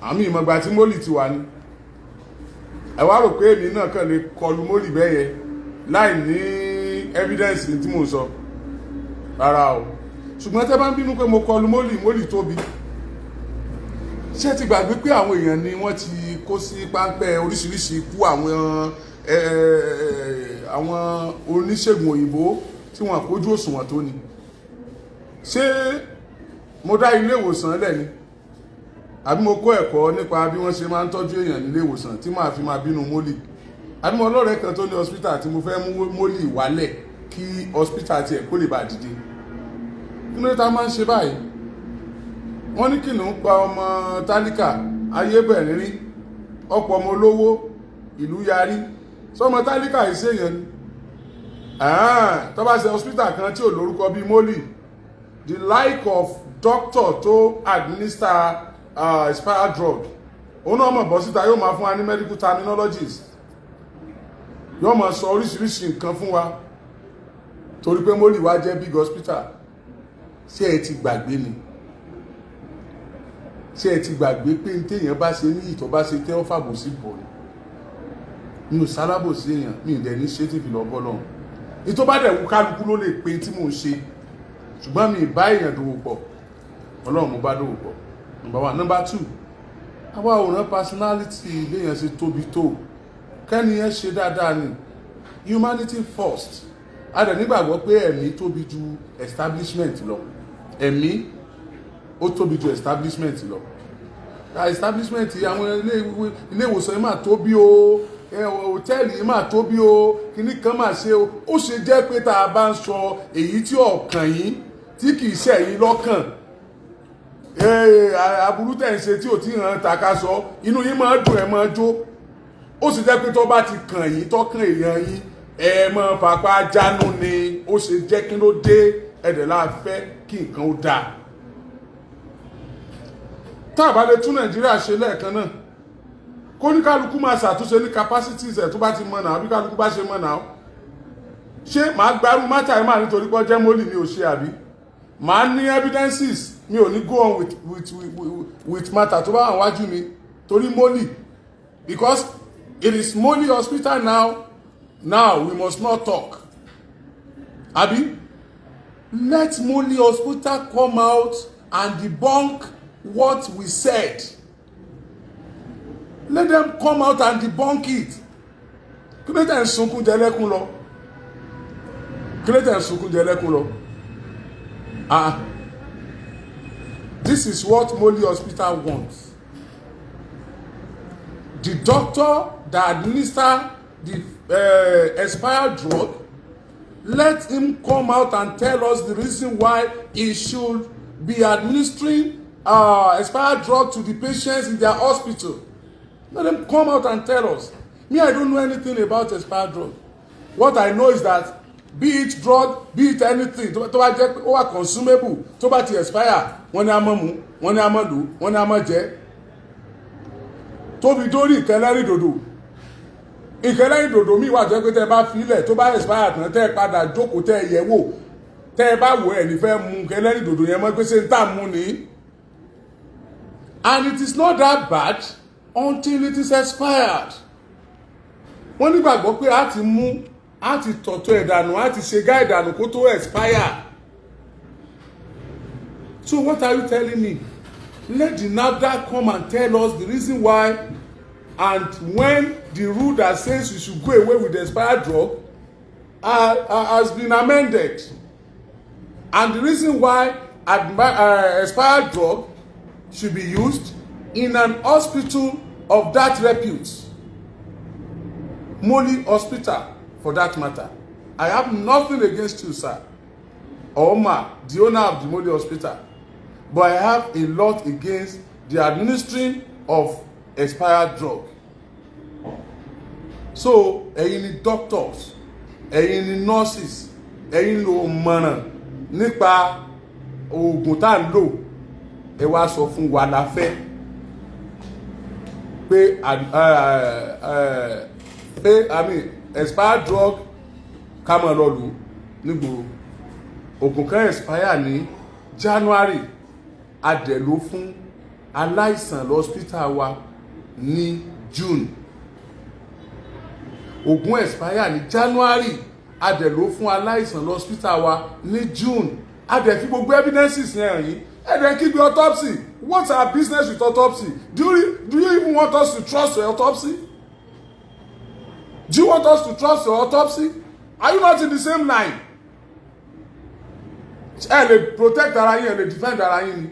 àmì ìmọ̀gbà tí mólì ti wà ní ẹ wá rò pé èmi náà kàn lè kọlu mólì bẹ́yẹ láì ní evidence tí mò ń sọ rárá o ṣùgbọ́n tẹ́ bá ń bínú pé mo kọlu mólì tóbi ṣé ti gbàgbé pé àwọn èèyàn ni wọ́n ti kó sí páńpẹ́ oríṣiríṣi ikú àwọn oníṣègùn òyìnbó tí wọ́n kójú òṣùwọ̀n tó ni ṣé mo dá ilé ìwòsàn lẹ̀ ni àbí mo kọ́ ẹ̀kọ́ nípa bí wọ́n ṣe máa ń tọ́jú èèyàn nílé ìwòsàn tí máa fi máa bínú mólì àbí mo lọ́rẹ̀ẹ́ kan tó ní hospital tí mo fẹ́ mú mólì wálẹ̀ kí hospital tiẹ̀ kó lè bá dìde kí ló ta máa ń ṣe báyìí wọ́n ní kìnnìún pa ọmọ tálíkà ayé bẹ̀rẹ̀ rí ọ̀pọ̀ ọmọ olówó ìlú yarí sọmọ tálíkà ìṣèyàn ni tó bá ṣe hospital kan tí ò lórúkọ bíi mólì the like of doctor to administer expired drug òun náà mọ̀ bọ́ síta yóò máa fún wa ní medical terminologies yóò máa sọ oríṣiríṣi nǹkan fún wa torí pé mólì wá jẹ́ big hospital ṣé ẹ ti gbàgbé ni ṣé ẹ ti gbàgbé pé ní téèyàn bá ṣe ní ìtọ́ bá ṣe tẹ́ ọ́ fàbò sí bọ̀ ni mi ò sálábò sí èèyàn mi ì dẹ̀ ní ṣé tìfì lọ bọ́ lọ́hùn ìtọ́ bá dẹ̀ wù kálukú ló lè pe tí mò ń ṣe ṣùgbọ́n mi ì bá èèyàn dòwò pọ̀ ọlọ́run mo bá dòwò pọ̀ number one number two àwa òràn personality léèyàn ṣe tóbi tó kẹ́ni yẹn ṣe dáadáa ni humanity first a dẹ̀ nígbàgbọ́ pé ẹ̀mí tóbi ju establishment lọ ẹ̀mí ó tóbi ju establishment lọ establishment àwọn ilé ìwòsàn yìí máa tóbi o hòtẹ́ẹ̀lì yìí máa tóbi o kíní kan máa ṣe o ó ṣe jẹ́ pé tá a bá ń sọ èyí tí ọ̀kàn yín tí kì í ṣe ẹ̀yin lọ́kàn aburú tẹ̀ ń ṣe tí ò tí hàn tàka sọ inú yín máa dùn ẹ̀ máa jó ó sì jẹ́ pé tó bá ti kàn yín tọ́kàn èèyàn yín ẹ máa fapá jánu ni ó ṣe jẹ́ kí ló dé ẹ̀dẹ̀ láàfẹ́ kí nǹkan ó dáa tá a bá lè tún nàìjíríà ṣe lẹ́ẹ̀kan náà kó ní kálukú máa ṣàtúnṣe ní capacities ẹ̀ tó bá ti mọ̀ náà bí kálukú bá ṣe mọ̀ náà ṣé màá gbárù mátà ẹ̀ máa nítorí pé ọjẹ́ mólì mi ò ṣe àbí màá ní evidences mi ò ní go on with matter tó bá wà wájú mi torí mólì because it is mólì hospital now we must not talk àbí let mólì hospital come out and debunk what we said. Let them come out and debunk it. Kí ló tẹ̀ ń sunkún jẹ lẹ́kún lọ? Kí ló tẹ̀ ń sunkún jẹ lẹ́kún lọ? This is what Moli Hospital wants. The doctor that administer the expired drug, let him come out and tell us the reason why he should be administering expired drug to the patients in their hospital. Let them come out and tell us. Me, I don't know anything about expired drug. What I know is that be it drug, be it anything, tó bá jẹ́ ó wà consumable, tó bá ti expire, wọ́n ní a máa mú, wọ́n ní a máa lò, wọ́n ní a máa jẹ. Tó fi dórí ìkẹlẹ́rìndòdò. Ìkẹlẹ́rìndòdò mi wà jẹ́ pé tẹ́ bá filẹ̀ tó bá expire tán tẹ́ padà jókòó tẹ́ yẹ̀ wò. Tẹ́ bá wò ẹ̀ ní fẹ́ mú ìkẹlẹ́rìndòdò yẹn mọ́ pé ṣé ń tà mú ni. And it is not that bad until it is expired. Wọ́n nígbàgbọ́ pé a ti mú, a ti tọ̀tọ̀ ẹ̀dànù, a ti ṣe gá ẹ̀dànù kó tó expire. So what are you telling me? Let the NAFDAC come and tell us the reason why, and when the rule that says we should go away with the expired drug has been amended. And the reason why expired drug should be used in an hospital of that repute, Moli Hospital for that matter. I have nothing against you, sir, or Ma, the owner of the Moli Hospital, but I have a lot against the administering of expired drug. So, ẹ̀yin ni doctors, ẹ̀yin ni nurses, ẹ̀yin ló mọ̀ràn nípa oògùn tá ń lò, ẹ wá sọ fún wa la fẹ́ pé expired drug ká máa lọ lò nígboro. Oògùn kan expire ní January, adẹ̀ló fún aláìsàn lọ́spítà wa ní June, oògùn expire ní January, a dẹ̀ ló fún aláìsàn lọ́spítà wa ní June, a dẹ̀ fi gbogbo evidences yẹn yìí, ẹ dẹ̀ kígbe autopsy. What's our business with autopsy? Do you even want us to trust your autopsy? Do you want us to trust your autopsy? Are you not in the same line? Ẹ lè protect ara yín, ẹ lè defend ara yín ni.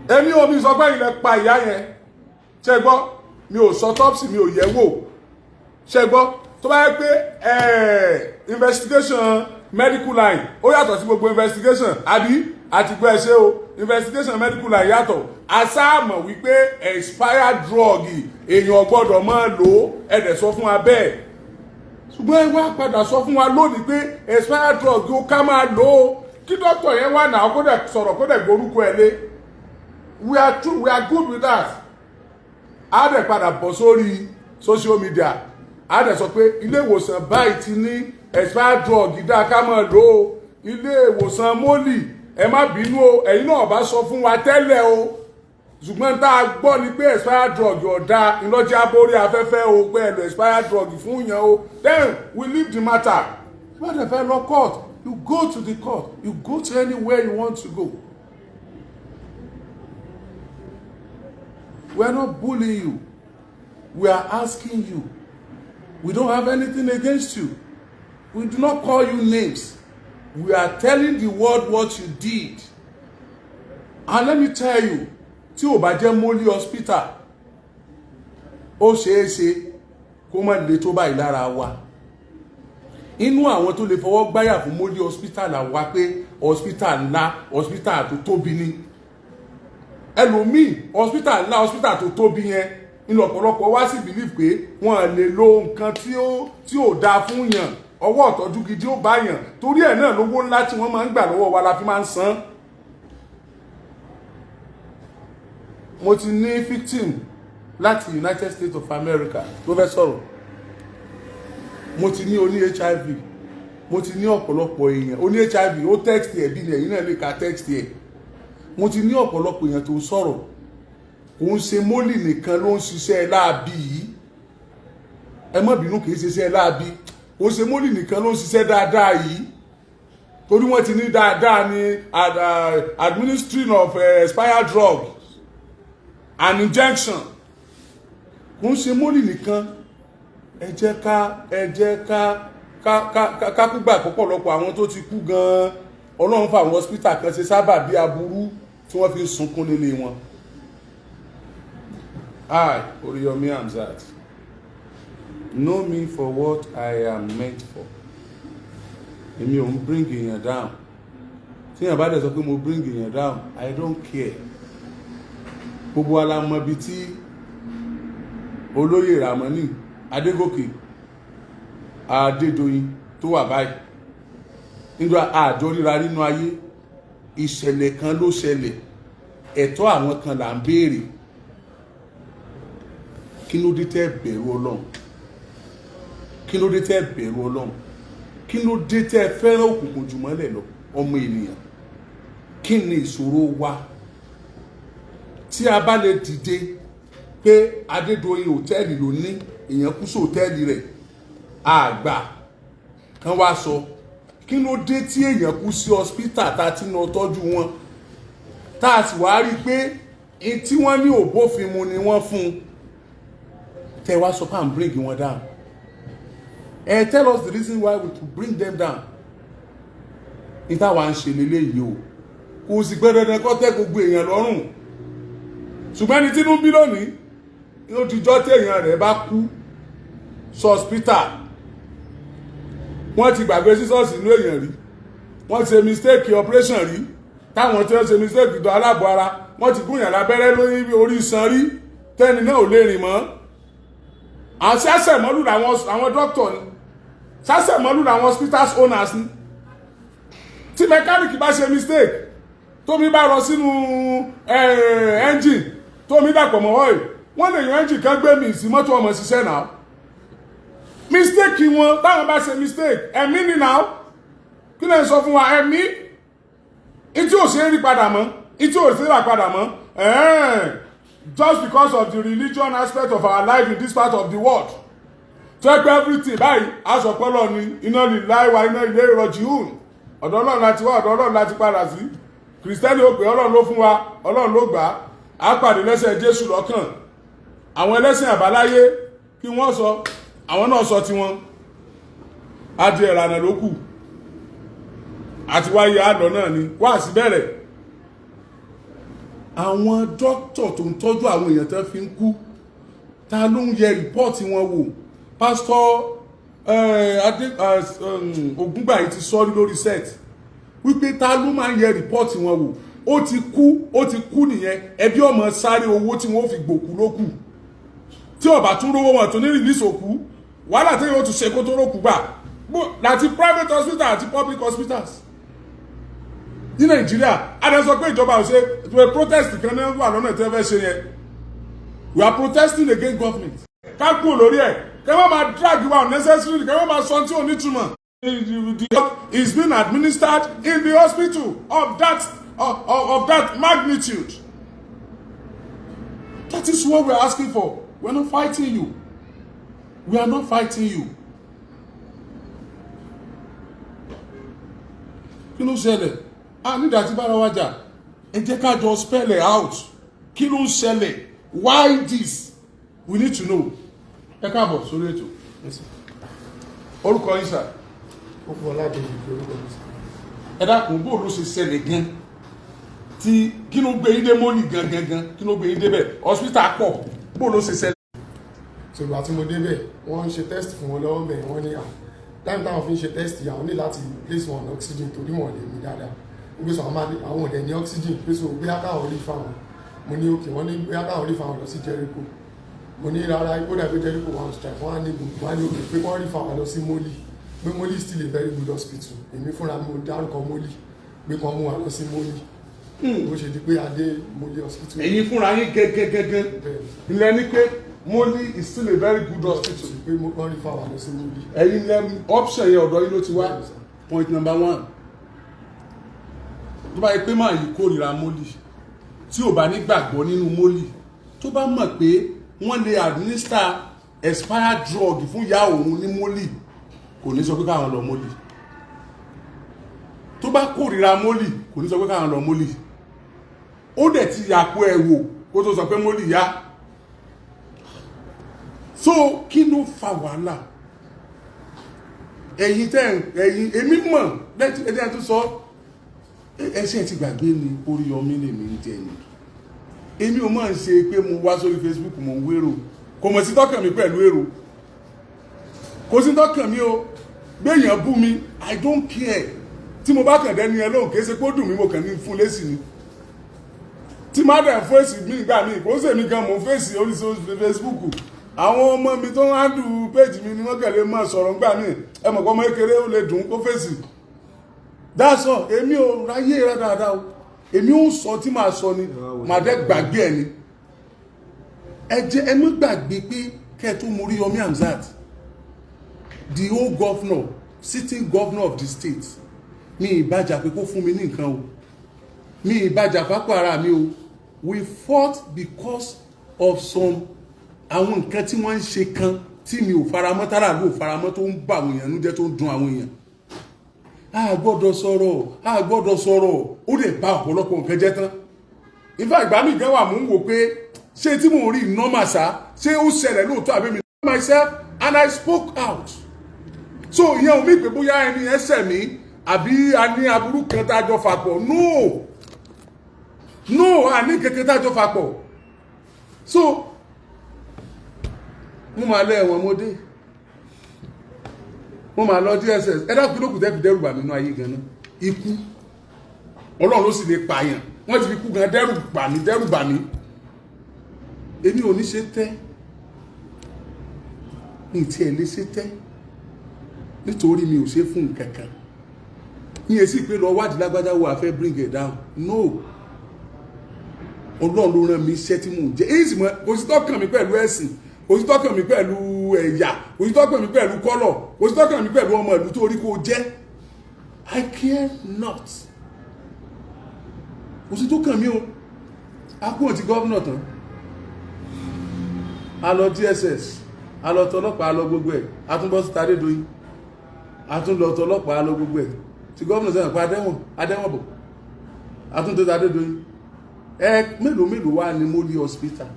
Èmi ò mi sọ pé ilẹ̀ pa ìyá yẹn. Ṣé gbọ́? Mi ò sọ autopsy, mi ò yẹ̀ wò. Ṣé gbọ́? Tó bá yẹ pé investigation medical line ó yàtọ̀ sí gbogbo investigation, àbí àti gbọ́ ẹ ṣe o, investigation medical line yàtọ̀. A sáà mọ̀ wípé expired drug èèyàn gbọ́dọ̀ máa lò ó, ẹ dẹ̀ sọ fún wa bẹ́ẹ̀. Ṣùgbọ́n ẹ wá padà sọ fún wa lónìí pé expired drug ó ká máa lò ó. Kí dókítà yẹn wà náà kó dẹ̀ sọ̀rọ̀ kó dẹ̀ gborúkọ ẹ lé. We are good with that. A dẹ̀ padà bọ̀ sórí social media. A dẹ̀ sọ pé ilé ìwòsàn báyìí ti ní expired drug dá ká máa lò ó. Ilé ìwòsàn mólì ẹ má bínú o, ẹ̀yin náà bá sọ fún wa tẹ́lẹ̀ o. Ṣùgbọ́n tá a gbọ́ ni pé expired drug ọ̀dà ìlọ́jà borí afẹ́fẹ́ o pé ẹ lo expired drug fún yẹn o. Then we leave the matter. Wọ́n dẹ̀ fẹ́ lọ court. You go to the court. You go to anywhere you want to go. We are not bullying you. We are asking you. We don't have anything against you. We do not call you names. We are telling the world what you did. And let me tell you, tí ó bá jẹ́ Moli hospital, ó ṣeéṣe kó má lè tó báyìí lára wa. Inú àwọn tó lè fọwọ́ gbáyà fún Moli hospital là wá pé hospital ńlá, hospital tó tóbi ni. Ẹlòmíì hospital ńlá, hospital tó tóbi yẹn ní ọ̀pọ̀lọpọ̀ wá sí believe pé wọ́n lè lo nǹkan tí ó dáa fún yàn, ọwọ́ ìtọ́jú gidi ó bá yàn, torí ẹ̀ náà lówó ńlá tí wọ́n máa ń gbà lọ́wọ́ wa la fi máa ń san. Mo ti ní victim láti United States of America tó fẹ́ sọ̀rọ̀. Mo ti ní oní HIV, mo ti ní ọ̀pọ̀lọpọ̀ èèyàn oní HIV ó text ẹ̀ bí ni ẹ̀yin náà lè ka text ẹ̀. Mo ti ní ọ̀pọ̀lọpọ̀ èèyàn tó sọ̀rọ̀. Òun ṣe Moli nìkan ló ń ṣiṣẹ́ láabi yìí. Ẹ má bínú kì í ṣiṣẹ́ láabi. Òun ṣe Moli nìkan ló ń ṣiṣẹ́ dáadáa yìí. Torí wọ́n ti ní dáadáa ní administering of expired drugs and injection. Òun ṣe Moli nìkan. Ẹ jẹ́ ká kú gbà pọ̀pọ̀lọpọ̀ àwọn tó ti kú gan-an. Ọlọ́run fà àwọn hospital kan ṣe sábà bí aburú tí wọ́n fi ń sunkún nílé wọn. I, Oriyomi Hamzat, know me for what I am meant for. Èmi ò ń bring èèyàn down. Tí èèyàn bá dẹ̀ sọ pé mo bring èèyàn down, I don't care. Gbogbo wa la mọ ibi tí olóyè Ramani Adégòkè Adédoyin tó wà báyìí. Nígbà àjọ ríra nínú ayé, ìṣẹ̀lẹ̀ kan ló ṣẹlẹ̀, ẹ̀tọ́ àwọn kan là ń béèrè. Kí ló dé tẹ́ bẹ̀rù Ọlọ́run? Kí ló dé tẹ́ bẹ̀rù Ọlọ́run? Kí ló dé tẹ́ fẹ́ràn òkùnkùn jù mọ́lẹ̀ lọ ọmọ ènìyàn? Kí ni ìṣòro wa? Tí a bá lè dìde pé Adédoyin hòtẹ́ẹ̀lì ló ní, èèyàn kú sí hòtẹ́ẹ̀lì rẹ̀, àgbà kan wá sọ kí ló dé tí èèyàn kú sí hospital tá ti lọ tọ́jú wọn, tá a sì wá rí pé tí wọ́n ní òbófin mu ni wọ́n fún un. Tell us so and bring you down. And tell us the reason why we could bring them down. Ìta wa ń ṣe lélẹ́yìí o. Kò sì pé dandan kó tẹ́ gbogbo èèyàn lọ́rùn. Ṣùgbọ́n ẹni tí inú bí lónìí, yóò ti jọ́ téèyàn rẹ̀ bá kú sí hospital. Wọ́n ti gbàgbé sísọ́ọ̀sì inú èèyàn rí. Wọ́n ti ṣe mistake operation rí. Táwọn tí wọ́n ṣe mistake dọ̀ aláàbọ̀ ara, wọ́n ti gúnyàn lábẹ́rẹ́ lórí orí iṣan rí. Tẹ́ni náà ò lè rìn mọ́. Àwọn sásẹ̀mọ́lù làwọn doctor ni, sásẹ̀mọ́lù làwọn hospitals owners ni. Tí mechanic bá ṣe mistake, tómi bá rọ sínú engine, tómi dàpọ̀ mọ́ oil, wọ́n lè yan engine kan gbé mi sí mọ́tò ọmọ ṣiṣẹ́ náà. Mistake wọn táwọn bá ṣe mistake, ẹ̀mí ni náà. Kí lè sọ fún wa ẹ̀mí? Ìtí ò ṣe é rí padà mọ́, It's all still like just because of the religion aspect of our life in this part of the world. Check everything báyìí aṣọ pọ́lọ́ ni iná lè láìwá iná ilé ìrọ̀jìhùn ọ̀dọ̀ Ọlọ́run láti wá ọ̀dọ̀ Ọlọ́run láti padà sí kìrìsìtẹ́nì ó pé Ọlọ́run ló fún wa Ọlọ́run ló gbà á pàdé lẹ́sẹ̀ Jésù lọ́kàn àwọn ẹlẹ́sìn àbáláyé kí wọ́n sọ àwọn náà sọ tiwọn adìẹ ìlànà ló kù àti wáyé àlọ́ náà ni wá sí bẹ̀rẹ̀ àwọn dókítà tó ń tọ́jú àwọn èèyàn tó fi ń kú ta ló ń yẹ rìpọ́ọ̀tì wọn wò pásítọ̀ Ògúngbàyí ti sọ lórí set wípé ta ló máa ń yẹ rìpọ́ọ̀tì wọn wò ó ti kú nìyẹn ẹbí ọmọ sáré owó tí wọ́n fi gbòkú ló kù tí ọba tún rówó wọn tó ní rìlíìsì òkú wàhálà tí yóò tún ṣe kó tó rókù gbà láti private hospital àti public hospitals ní Nàìjíríà adé sọ pé ìjọba ò ṣe ìwé protest kan ní wà lọ́nà tí wọ́n fẹ́ ṣe yẹn we are protesting against government ká kú lórí ẹ̀ kẹ́ wọ́n máa drag wa unnecessarily kẹ́ wọ́n máa sọ tí ò ní túmọ̀. The drug is being administered in the hospital of that magnitude. That is what we are asking for. We are not fighting you. We are not fighting you. Kí ló ṣẹlẹ̀? A ní ìdájí bára wa jà. Ẹ jẹ́ ká jọ spell it out. Kí ló ṣẹlẹ̀? Why this? We need to know. Ẹ káàbọ̀ sórí ètò. Orúkọ yín sà. Ẹ dákun bó ló ṣe ṣẹlẹ̀ gan tí kí ló gbé yín dé mọ́lì gangan kí ló gbé yín débẹ̀ hospital pọ̀ bó ló ṣe ṣẹlẹ̀. ṣùgbọ́n àti mo débẹ̀ wọ́n ń ṣe test fún wọn lọ́wọ́ bẹ̀ wọ́n ní táìmù táwọn fi ń ṣe test yà wọ́n ní láti place wọn oxygen torí wọn lè mí dáadáa wípé sọ àwọn ọ̀dẹ̀ ní oxygen pé so bí akáwọn rí fáwọn mo ní òkè wọ́n ní bí akáwọn rí fáwọn lọ sí Jericho mo ní rárá ó dàbí Jericho one strike wọ́n á ní gbogbo wọ́n á ní òkè pé wọ́n rí fáwọn lọ sí Moli pé Moli still a very good hospital èmi fúnra mi ò dárúkọ Moli pé kàn mú wa lọ sí Moli bó ṣe di pé adé Moli hospital. ẹ̀yin fúnra yín gẹ́gẹ́gẹ́gẹ́ ilẹ̀ ní pé Moli is still a very good hospital. pé wọ́n rí fáwọn lọ sí Moli. ẹ̀yin lẹ́mu option yẹn ọ̀dọ̀ yín ló ti wá point number 1 tó bá yẹ pé máa yí kórìíra Moli tí ò bá ní gbàgbọ́ nínú Moli tó bá mọ̀ pé wọ́n lè administer expired drug fún ìyá òun ní Moli kò ní sọ pé káwọn lọ Moli tó bá kórìíra Moli kò ní sọ pé káwọn lọ Moli ó dẹ̀ ti yàpò ẹ̀ wò kó tó sọ pé Moli yá so kí ló fa wàhálà ẹ̀yin èmi mọ̀ ẹ̀dẹ́ tó sọ ẹ̀ṣẹ̀ ti gbàgbé ni Oriyomi lèmi ń jẹ ni èmi ò máa ń ṣe pé mo wá sórí Facebook mo ń wérò kò mọ̀ sí tọ́kàn mi pẹ̀lú èrò kò sí tọ́kàn mi o gbéyàn bú mi I don't care tí mo bá kàn dẹ́ni ẹ lóhùn kése pé ó dùn mí mo kàn ní fún lésì ni tí má dẹ̀ fèsì mí ìgbà mi kò sèmi gan mo fèsì orí Facebook àwọn ọmọ mi tó ń handle page mi ni wọ́n kẹ̀lé máa sọ̀rọ̀ ńgbà mí ẹ mọ̀ kọ́ ọmọ kékeré ó lè dùn kó fèsì that's all èmi ò ráyè rẹ dáadáa o èmi ò sọ tí màá sọ ni màá dẹ́ gbàgbé ẹ ni ẹ mọ́ gbàgbé pé kẹ́ ẹ tó mú Oriyomi Hamzat the old governor sitting governor of the state mi ìbàjà pé kó fún mi ní nǹkan o mi ìbàjà pápá ara mi o we fought because of some àwọn nǹkan tí wọ́n ń ṣe kan tí mi ò faramọ́ tára ló faramọ́ tó ń bà àwọn èèyàn nú jẹ́ tó ń dùn àwọn èèyàn a gbọ́dọ̀ sọ̀rọ̀ ó lè bá ọ̀pọ̀lọpọ̀ nǹkan jẹ́ tán ìfà ìgbà mi gan wà mú wò pé ṣé tí mò ń rí normal ṣá ṣé ó ṣẹlẹ̀ lóòótọ́ àbí mi myself and I spoke out so ìyẹn ò mí pé bóyá ẹni ẹsẹ̀ mi àbí a ní aburú kan tá a jọ fà pọ̀ no a ní kẹ̀kẹ́ tá a jọ fà pọ̀ so mo máa lé ẹ̀wọ̀n mo dé mo máa lọ DSS ẹ̀dá kí ló kù tẹ́ fi dẹ́rù bà mí nínú ayé gan-an ikú Ọlọ́run ló sì lè pààyàn wọ́n ti fi kú gan dẹ́rù bà mí èmi ò ní ṣe tẹ́ ní tí ẹ lè ṣe tẹ́ nítorí mi ò ṣe fún nǹkan kan ní èsì pé lọ wádìí lágbájá wo àfẹ́ bring it down no Ọlọ́run ló rán mi iṣẹ́ tí mò ń jẹ́ èyí sì mọ́ kò sí tọ́kàn mi pẹ̀lú ẹ̀sìn kò sí tọ́kàn mi pẹ̀lú ẹ̀yà kò sí tọ́kàn mi pẹ̀lú kọ́lọ̀ kò sí tọ́kàn mi pẹ̀lú ọmọ ìlú tó rí kó jẹ́ I care not kò sí tó kàn mí o akúrò ti gọ́ọ̀nà tán a lọ DSS a lọ tọlọ́pàá a lọ gbogbo ẹ̀ a tún bọ́ sí Adédoyin a tún lọ tọlọ́pàá a lọ gbogbo ẹ̀ ti gọ́ọ̀nà sẹ́yìn pa adẹ́wọ̀n bọ̀ a tún tó Adédoyin mélòó wá ní Moli hospital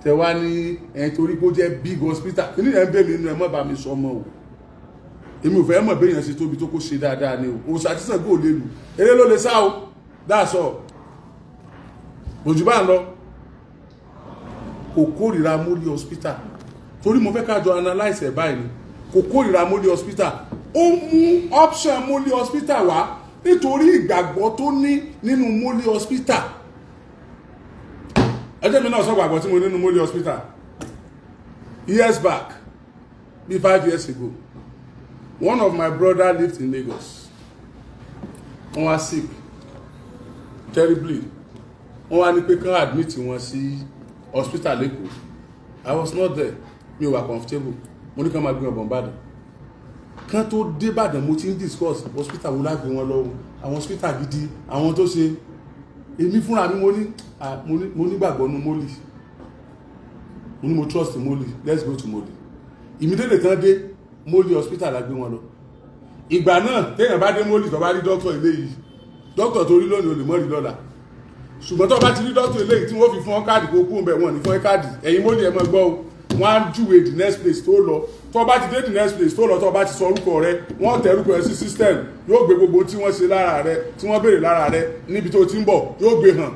tẹ wá ní torí kó jẹ́ big hospital kí ní ẹ̀ ń bẹ̀ mí nínú ẹ̀ mọ́ bá mi sọ mọ́ o èmi ò fẹ́ mọ̀ béèyàn sí tóbi tó kó ṣe dáadáa ni o òṣàtísàn kò lè lù eré ló lè sá o that's all òjò bá ń lọ kò kórìíra Moli hospital torí mo fẹ́ kájọ analyse ẹ̀ báyìí ni kò kórìíra Moli hospital ó mú option Moli hospital wá nítorí ìgbàgbọ́ tó ní nínú Moli hospital ẹjẹ́ mi náà sọ gbàgbọ́ tí mo nínú Moli hospital years back be 5 years ago one of my brother lived in Lagos wọ́n wá sick terribly wọ́n wá ní pé kán admit wọn sí hospital lẹ́kọ̀ọ́ I was not there mi ò wà comfortable mo ní kán máa gbé wọn Ìbàdàn kán tó dé Ìbàdàn mo ti ń discuss hospital wo lágbé wọn lọ́wọ́ àwọn hospital gidi àwọn tó ṣe èmi fúnra mi mo nígbàgbọ́ nu Moli mo ní mo trust Moli let's go to Moli immediately tán dé Moli hospital la gbé wọn lọ ìgbà náà téèyàn bá dé Moli tó bá rí doctor ilé yìí doctor tó rí lónìí ò lè mọ́ rí lọ́la ṣùgbọ́n tó bá ti rí doctor ilé yìí tí wọ́n fi fún káàdì kó kú bẹ̀ wọ́n ní fún káàdì ẹ̀yin Moli ẹ̀ mọ́ gbọ́ o wọ́n á júwe the next place tó lọ tó bá ti dé the next place tó lọ tó bá ti sọ orúkọ rẹ wọ́n tẹ orúkọ rẹ sí system yóò gbé gbogbo tí wọ́n ṣe lára rẹ tí wọ́n béèrè lára rẹ níbi tó ti ń bọ̀ yóò gbé hàn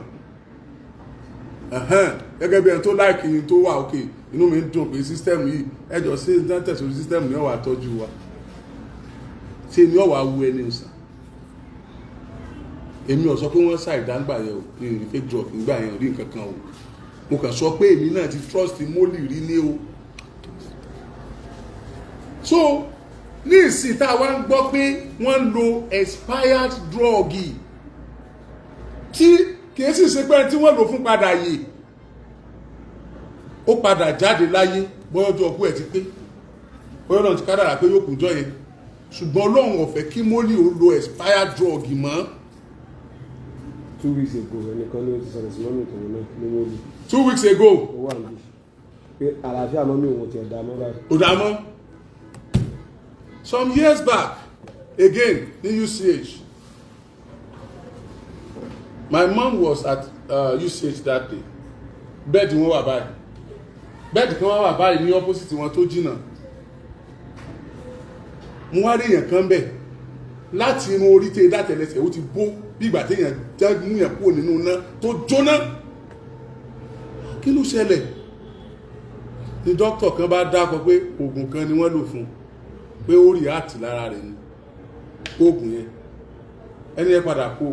gẹ́gẹ́ bí ẹni tó láìkì yín tó wà òkè inú mi ń dùn pé system yìí ẹjọ́ sí dáńtẹ̀ sórí system ní ọ̀wà tọ́jú wa ṣe ní ọ̀wà wu ẹni ọ̀sán èmi ò sọ pé wọ́n ṣàì dáńgbà yẹn o ní ìrìn fake drug nígbà yẹn rí nǹkan kan o mo kàn sọ pé èmi náà ti trust Moli rí ní o so ní ìsìn tá a wá ń gbọ́ pé wọ́n lo expired drug tí kìí sì ṣe pé tí wọ́n lò fún padà yìí ó padà jáde láyé bọ́yọ́jọ́ ọkú ẹ̀ ti pé bọ́yọ́ náà ti kádàrà pé yóò kùjọ yẹn ṣùgbọ́n Ọlọ́run ò fẹ́ kí Moli ó lo expired drug mọ́. 2 weeks ago ẹnìkan ní o ti sọ̀rọ̀ sí mọ́mí ìtòwò náà ní Moli. 2 weeks ago. ó wà níbi pé àlàáfíà mọ́mí òun ti ẹ̀dá mọ́ báyìí. ò dá mọ́. Some years back again ní UCH my mom was at UCH that day bẹ́ẹ̀dì wọn wà báyìí bẹ́ẹ̀dì kan wà báyìí ní opposite wọn tó jìnnà mo wá rí èèyàn kan bẹ̀ láti irun orí tẹ dátẹ̀lẹsẹ̀ ó ti bó bí ìgbà téèyàn múyàn kúrò nínú iná tó jóná kí ló ṣẹlẹ̀ ni dókítà kan bá dákọ pé oògùn kan ni wọ́n lò fún pé ó rí àtì lára rẹ̀ ní oògùn yẹn ẹni yẹn padà kó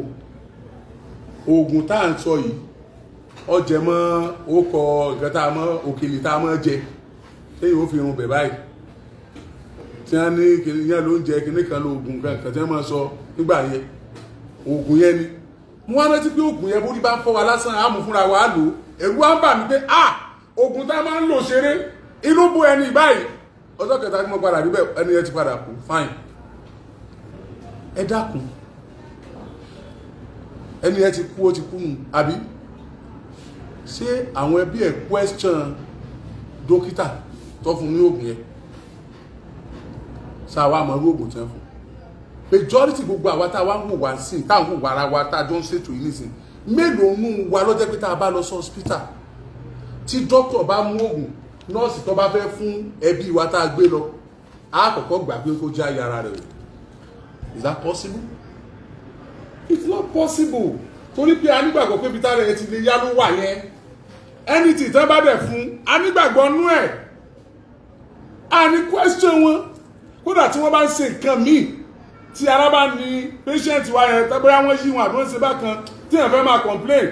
oògùn tá à ń sọ yìí ọjẹ mọ́ ó kọ nǹkan tá a mọ́ òkèlè tá a mọ́ jẹ lẹ́yìn ó fi irun bẹ̀ báyìí tí wọ́n ní kìnìyàn ló ń jẹ kìnìyàn kan lóògùn kan tí wọ́n máa sọ nígbà yẹn oògùn yẹn ni mo wá rántí pé oògùn yẹn bórí bá ń fọ́ wa lásán àmú fúnra wa lò ẹ̀rù wa ń bà mí pé oògùn tá a máa ń lò ṣeré inú bó ẹni báyìí ọjọ́ kẹta tí mo padà rí bẹ́ẹ̀ ẹni yẹn ti padà kú fine ẹ dákun ẹni yẹn ti kú ó ti kú nù àbí ṣé àwọn ẹbí ẹ̀ question dókítà tó fún ní oògùn yẹn ṣáwa àmọ́ irú oògùn tí wọ́n fún majority gbogbo àwa tá a wá ń wò wá sí tá à ń wò wá ara wa tá a jọ ń ṣètò yìí nísìn mélòó nù wa lọ́jọ́ pé tá a bá lọ sí hospital tí dókítà bá mú oògùn nọ́ọ̀sì tó bá fẹ́ fún ẹbí wa tá a gbé lọ á kọ́kọ́ gbà pé kó já yàrá rẹ̀ o is that possible? It's not possible torí pé a nígbàgbọ́ pé bíi tára ẹ ti lè yá ló wà yẹn anything tán bá dẹ̀ fún a nígbàgbọ́ nú ẹ̀ a ní question wọn kódà tí wọ́n bá ń ṣe nǹkan míì tí ara bá ní patient wa yẹn tẹ́gbẹ́rẹ́ wọn yí wọn àbí wọ́n ṣe bákan tí èèyàn fẹ́ máa complain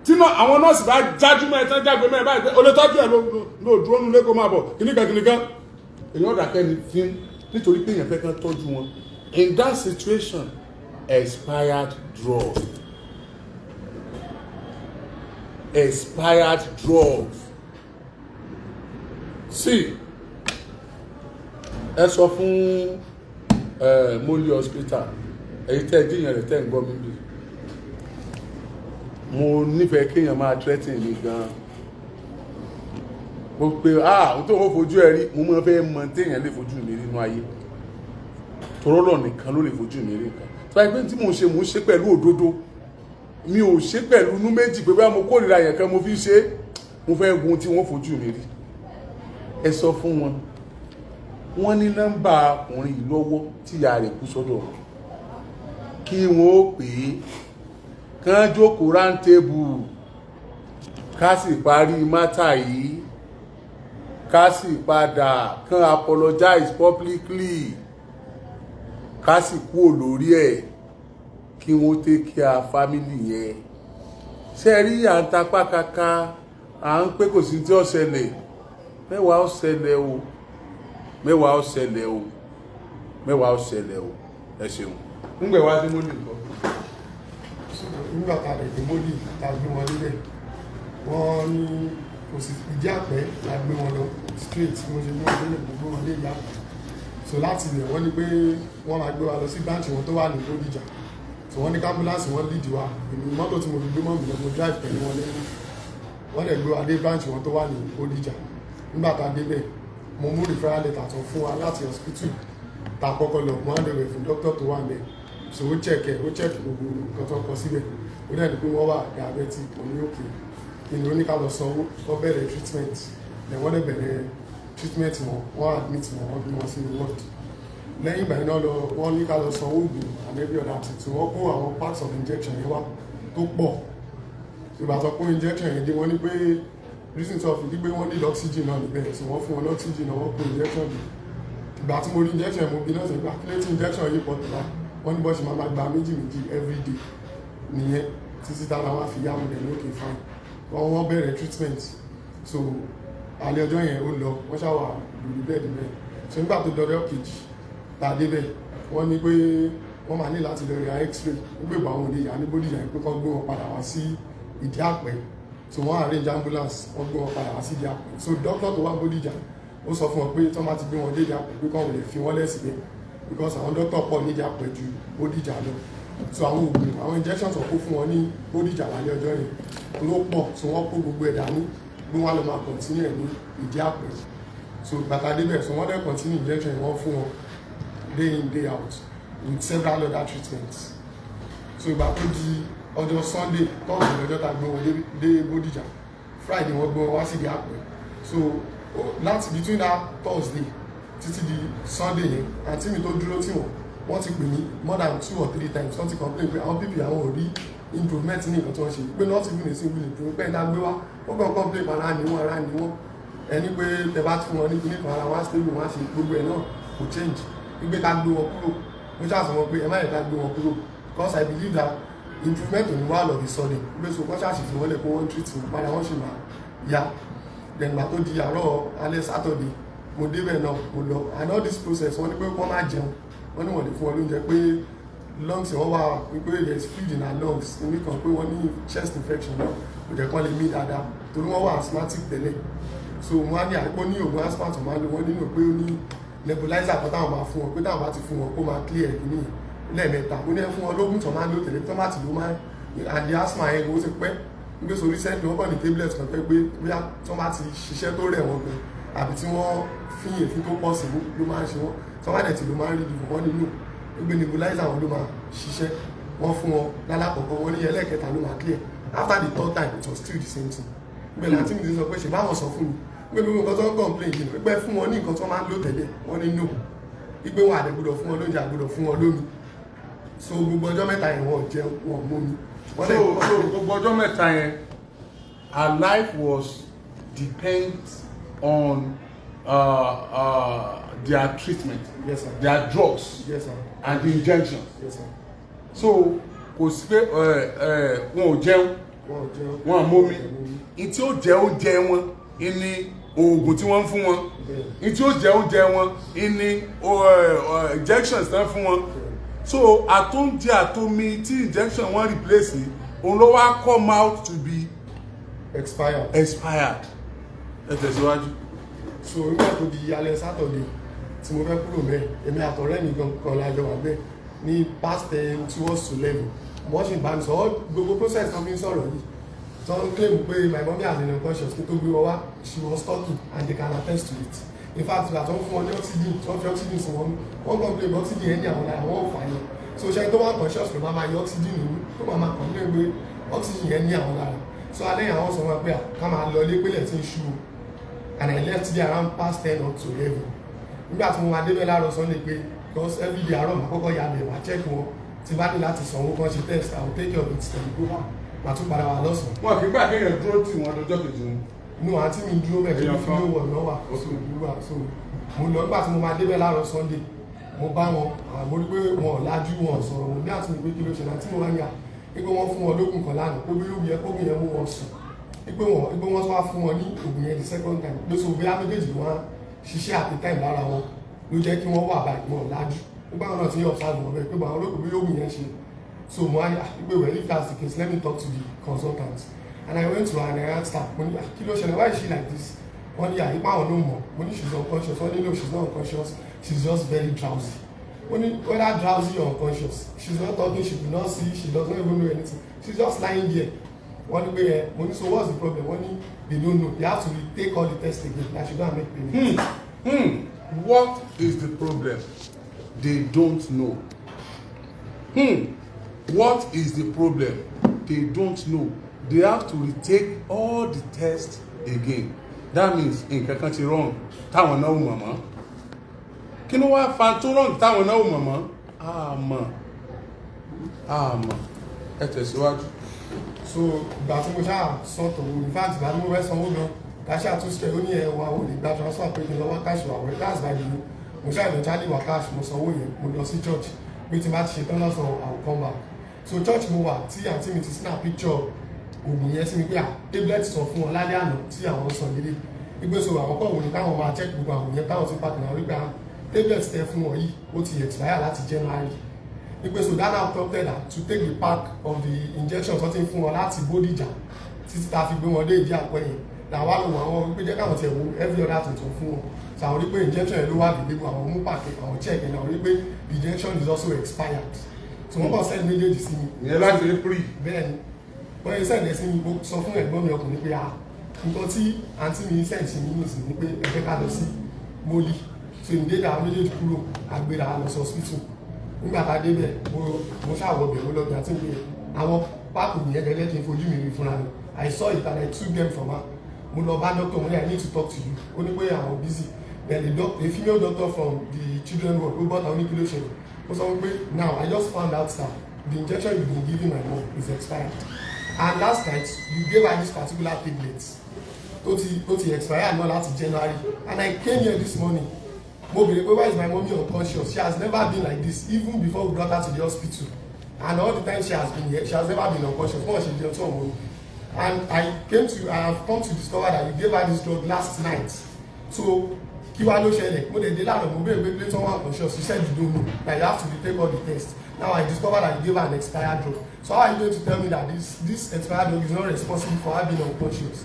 tí àwọn nọ́ọ̀sì bá jájú mọ́ ẹ̀tàn jágbe mẹ́rin báyìí pé o lè tọ́jú ẹ̀ ló dúró nílé kó máa bọ̀ kìnnìkan èèyàn dàkẹ́ ni fín nítorí pé èèyàn fẹ́ kán tọ́jú wọn in that situation expired drugs see ẹ sọ fún Moli hospital èyí tẹ́ díyàn rẹ̀ tẹ́ ń gbọ́ mi bí mo nífẹ̀ẹ́ kéèyàn máa threaten mi gan mo pe ohun tó wọ́n fojú ẹ rí mo máa fẹ́ mọ téèyàn lè fojú mi rí nínú ayé torọ́lọ̀ nìkan ló lè fojú mi rí nǹkan tó bá yẹ pé tí mò ń ṣe pẹ̀lú òdodo mi ò ṣe pẹ̀lú inú méjì pé bá mo kórìíra yẹn kan mo fi ṣe mo fẹ́ gun tí wọ́n fojú mi rí ẹ sọ fún wọn wọ́n ní nọ́mbà ọkùnrin yìí lọ́wọ́ tí ìyá rẹ̀ kú sọ́dọ̀ kí wọ́n ó pè é kán jókòó round table ká sì parí mátà yìí ká sì padà kán apologize publicly ká sì kúrò lórí ẹ̀ kí wọ́n take care family yẹn ṣe rí à ń tapá kaka à ń pé kò sí tí ó ṣẹlẹ̀ mẹ́wàá ó ṣẹlẹ̀ o mẹ́wàá ó ṣẹlẹ̀ o mẹ́wàá ó ṣẹlẹ̀ o ẹ ṣeun ńgbẹ̀ wá sí mọ́lì nǹkan. nígbà tá a lè dé mọ́lì tá a gbé wọn níbẹ̀ wọ́n ní kò sí ìdí àpẹ́ la gbé wọn lọ straight mo ṣe gbé wọn délé gbogbo wọn lé ìyá so láti ilẹ̀ wọ́n ní pé wọ́n máa gbé wa lọ sí branch wọn tó wà ní Bódìjà so wọ́n ní ambulance wọn lead wa èmi mọ́tò tí mo fi gbé mọ́ mi lọ mo drive pẹ̀lú wọn lẹ́yìn wọ́n lè gbé wa dé branch wọn tó wà ní Bódìjà nígbà tá a débẹ̀ mo mú referral letter tó fún wa láti hospital tá a kọ́kọ́ lọ wọ́n á lè rẹ̀ fún doctor tó wà ń bẹ̀ so ó check gbogbo nǹkan tó kọ síbẹ̀ ó dẹ̀ ní pé wọ́n wà diabetic òní òkè ìní oníkàlọ̀ sanwó wọ́n bẹ̀rẹ̀ treatment then wọ́n dẹ̀ bẹ̀rẹ̀ treatment wọ́n admit wọ́n bí wọ́n sí ní ward lẹ́yìn ìgbà iná lọ wọ́n ní ká lọ san oògùn and every other thing so wọ́n kó àwọn parts of injection yẹn wá tó pọ̀ ìgbà tó kó injection yẹn dé wọ́n ní pé reason tó fi dígbé wọ́n ní oxygen náà níbẹ̀ so wọ́n fún wọn oxygen náà wọ́n kó injection yìí ìgbà tí mo rí injection mo bí náà sọ ìgbà kílẹ̀ tí injection yìí pọ̀ tó bá wọ́n ní bọ́ ṣe máa gba méjì every day nìyẹn títí tára wá fi yá mo dẹ̀ ní òkè fine wọ́n bẹ̀rẹ̀ treatment so alẹ́ ọjọ́ yẹn ó lọ wọ́n ṣàwà lórí bẹ́ẹ̀dì mẹ́rin so nígbà tó dọ̀rẹ́ kejì tàdé bẹ́ẹ̀ wọ́n ní pé wọ́n máa ní láti lọ ya x-ray nígbà ìgbà wọn ò lè yà ní Bódìjà pé kán gbé wọn padà wá sí Ìdí Àpẹ́ so wọ́n arrange ambulance wọ́n gbé wọn padà wá sí Ìdí Àpẹ́ so doctor tó wá Bódìjà ó sọ fún wọn pé tí wọ́n bá ti gbé wọn dé Ìdí Àpẹ́ pé kán lè fi wọ́n lẹ́sìn bẹ́ẹ̀ because àwọn doctor pọ̀ ní Ìdí Àpẹ́ ju Bódìjà lọ so àwọn oògùn àwọn injections ọ̀kú fún wọn ní Bódìjà lálẹ́ ọjọ́ yẹn ló pọ̀ so wọ́n kó gbogbo ẹ̀ dání bí wọ́n lọ máa continue ní Ìdí Àpẹ́ so bàtà débẹ̀ so wọ́n dẹ̀ continue injection wọ́n fún wọn day in day out with several other treatments so ìgbà tó di ọjọ́ Sunday tọ́sí lọ́jọ́ tá a gbé wọn dé Bódìjà Friday wọ́n gbé wọn wá sí Ìdí Àpẹ́ so láti between that Thursday títí di Sunday yẹn àti mi tó dúró tí wọ́n ti pè mí more than 2 or 3 times wọ́n ti complain pé àwọn pípì àwọn ò rí improvement ní nǹkan tí wọ́n ṣe pé not even a single improvement pé ìdá gbé wá ó kàn complain pa ara ni wọ́n ẹni pé tẹ bá fún wọn ní kíní kan ara wọn á stable wọn á ṣe gbogbo ẹ̀ náà kò change wípé ká gbé wọn kúrò mo ṣàṣọ wọn pé ẹ má yẹ ká gbé wọn kúrò because I believe that improvement ò ní wá lọ bí sọdẹ pé so kọ́ ṣàṣì fi wọ́n lẹ̀ kó wọ́n treat wọn padà wọ́n ṣì máa yá then gbà tó di àárọ̀ alẹ́ Saturday mo débẹ̀ náà mo lọ and all this process wọ́n ní pé wọ́n máa jẹun wọ́n ní wọ́n lè fún wọn lóúnjẹ pé lungs wọ́n wà wípé there is fluid in our lungs níbi kan pé wọ́n ní chest infection náà kò jẹ́ kán lè mí dáadáa torí wọ́n wà asthmatic tẹ́lẹ̀ so wọ́n á ní àìpọ́ ní òògùn asthma máa lò wọ́n nínú pé ó ní nebulizer kan táwọn máa fún wọn pé táwọn bá ti fún wọn kó máa clear ẹ̀kíní lẹ́ẹ̀mẹ́ta ó ní ẹ fún wọn lóògùn tó máa lò tẹ̀lé tó máa ti lò máa and the asthma yẹn kò ó ti pẹ́ nígbà so recently wọ́n kàn ní tablet kan pé bóyá tó máa ti ṣiṣẹ́ tó rẹ̀ wọ́n gan àbí tí wọ́n fi èéfín tó pọ̀ sí ló máa ń ṣe wọ́n tó máa dẹ̀ tí ló máa ń rí ìdìbò wọn nínú gbé nebulizer wọn ló máa ṣiṣẹ́ wọ́n fún wọn lálàkọ̀ọ́kọ́ wọn ní ẹlẹ́ẹ̀kẹta ló máa clear after the third time it was still the same thing gbẹ̀lẹ̀ àti mi ti sọ pé ṣe báwọn sọ fún mi gbẹ̀lẹ̀ nǹkan tó ń complain yìí pé fún wọn ní nǹkan tó máa ń lò tẹ́lẹ̀ wọ́n ní no ìgbé wọn àdẹ̀gbọ́dọ̀ fún wọn lóúnjẹ àgbọ́dọ̀ fún wọn lómi so gbogbo ọjọ́ mẹ́ta yẹn wọ́n jẹ wọn mú mi. so gbogbo ọjọ́ mẹ́ta yẹn her life was depend on their treatment, yes, sir. Their drugs, yes, sir. And the injections. Yes, sir. So kò sí pé wọn ò jẹun wọn à mómi ìtí ó jẹ oúnjẹ wọn ìní oògùn tí wọ́n ń fún wọn ìtí ó jẹ oúnjẹ wọn ìní injections tán fún wọn so àtúnjẹ àtomi tí injection wọn replace ní òun ló wá come out to be expired. Ẹ tẹ̀síwájú. So nígbà tó di alẹ́ Saturday tí mo fẹ́ kúrò bẹ́ẹ̀ èmi àtọ̀rẹ́ mi gan lájọ wà bẹ́ẹ̀ ní past 10 towards 11 wọ́n ṣì ń bá mi sọ gbogbo process kan fi ń sọ̀rọ̀ yìí tó ń claim pé my mommy has been unconscious kí tó gbé wọn wá she was talking and they can attest to it in fact ìgbà tó ń fún wọn ní oxygen tó ń fi oxygen sí wọn wọ́n complain pé oxygen yẹn ní àwọn lára wọn ò fà yẹn so ṣe tó wà conscious ló máa yọ oxygen nínú tó máa complain pé oxygen yẹn ní àwọn lára so alẹ́ yẹn àwọn sọ wọn pé ká máa lọ ilé pélé tí ń ṣú and I left there around past 10 or to 11 nígbà tí mo máa débẹ̀ láàárọ̀ Sunday pé because every day àárọ̀ màá kọ́kọ́ ya bẹ̀ wá check wọn tí bá ní láti sanwó kan ṣe test I will take care of it then go back màá tún padà wà lọ́sàn-án. wọn kì í gbà kéèyàn dúró tì wọn lọ́jọ́ kejì wọn. inú àǹtí mi dúró bẹ́ẹ̀ tó fi ló wọ̀ lọ́wọ́ so mo lọ nígbà tí mo máa débẹ̀ láàárọ̀ Sunday mo bá wọn mo rí pé wọn ò lájú wọn sọ̀rọ̀ mo ní àti mi pé kí ló ṣe náà tí mo wá ń yà pé wọ́n fún wọn lókun kan lánàá pé bí ó yẹ kókun yẹn mú wọn sùn pé wọ́n tún wá fún wọn ní òògùn yẹn the second time pé so bí méjèèjì wọn ṣiṣẹ́ at the time lára wọn ló jẹ́ kí wọ́n wà báyìí wọn ò lájú nígbà wọn náà ti ń observe wọn bẹ́ẹ̀ pé àwọn olóògùn bí òògùn yẹn ṣe so mo wá ní pé well if that's the case let me talk to the consultant and I went to her and I asked her mo ní kí ló ṣẹlẹ̀ why is she like this wọ́n ní àyípa àwọn ló mọ̀ mo ní she's unconscious wọ́n ní no she's not unconscious she's just very drowsy wọ́n ní whether drowsy or unconscious she's not talking she could not see she does not even know anything she's just lying there wọ́n ní pé mo ní so what's the problem wọ́n ní they don't know they have to retake all the tests again like she go and make payment. What is the problem? They don't know. What is the problem? They don't know. They have to retake all the tests again. That means nǹkan kan ti wrong táwọn náà mọ̀ mọ́. Kí ló wá fa tó wrong táwọn náà mọ̀ mọ́? Àmọ́ ẹ tẹ̀síwájú. So ìgbà tí mo ṣáà sọ̀tọ̀ in fact ìgbà tí mo fẹ́ sanwó gan kàṣí àtúnṣe ó ní ẹwà ò lè gba transfer pé kí n lọ wá cash wà wẹ̀ that's by the way mo ṣáà lọ jáde wá cash mo sanwó yẹn mo lọ sí church pé tí n bá ti ṣe tán lọ́sàn I will come back so church mo wà tí àǹtí mi ti snap picture oògùn yẹn sí mi pé tablet sọ fún wọn lálẹ́ àná tí àwọn sọ nílé ìgbésò àwọn kọ̀ wòye káwọn máa check gbogbo àwọn yẹn táwọn ti pàtó náà wípé tablet tẹ fún wọn yìí ó ti expire láti January ìgbésò that now prompted her to take the pack of the injection tó ti ń fún wọn láti Bódìjà títí tá a fi gbé wọn dé ìdí àpẹ yẹn làwọn lò wọn àwọn wípé jẹ́ káwọn tiẹ̀ wo every other tuntun fún wọn so àwọn rí pé injection yẹn ló wà dìde àwọn mú pàkì àwọn check yẹn àwọn rí pé the injection is also expired so wọ́n kàn send méjèèjì sí mi. ìyẹn láti rí pre. bẹ́ẹ̀ ni wọ́n yẹn send ẹ̀ sí mi mo sọ fún ẹ̀gbọ́n mi ọkùnrin pé nǹkan tí àǹtí mi send sí mi nìsín ni pé ẹ fẹ́ ká lọ sí mọ́lì so ìdílé àwọn méjèèjì kúrò àgbèrè àwọn lọ sí hospital nígbà tá a débẹ̀ mo ṣàwọ̀ bẹ̀ mo lọ bí àti pé àwọn páàkì yẹn gẹ́gẹ́ kí n fojú mi rí fúnra mi I saw it and I took them from her mo lọ bá doctor mo ní I need to talk to you ó ní pé àwọn busy then a female doctor from the children ward ó bọ́ta oníkìló ṣe ó sọ pé now I just found out that the injection you been giving my mom is expired and last night you gave her this particular tablet tó ti expire náà láti January and I came here this morning mo bèrè pé why is my mommy unconscious she has never been like this even before we brought her to the hospital and all the time she has been here she has never been unconscious fún ọ̀sẹ̀ jẹun tó ọmọ mi and I have come to discover that you gave her this drug last night so kí wá ló ṣẹlẹ̀ mo dẹ̀ dé lánàá mo bèrè pé play someone unconscious you said you don't know that you have to retake all the tests now I discover that you gave her an expired drug so how are you going to tell me that this expired drug is not responsible for her being unconscious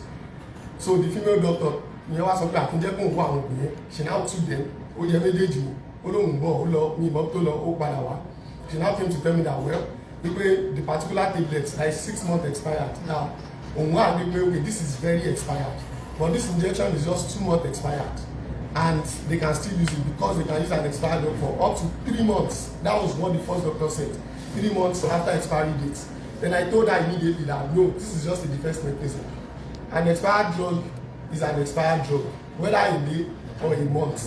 so the female doctor ìyẹn wá sọ pé àtúnjẹ́ kó ń wá àwọn òbí yẹn she now took them ó jẹ méjèèjì ó lóun bọ̀ ó lọ ní ìbọn tó lọ ó padà wá she now came to tell me that well wípé the particular tablet like 6 months expired now òun wà wípé okay this is very expired but this injection is just 2 months expired and they can still use it because they can use an expired drug for up to 3 months that was what the first doctor said 3 months after expiry date then I told her immediately that no this is just a defense mechanism an expired drug is an expired drug whether a day or a month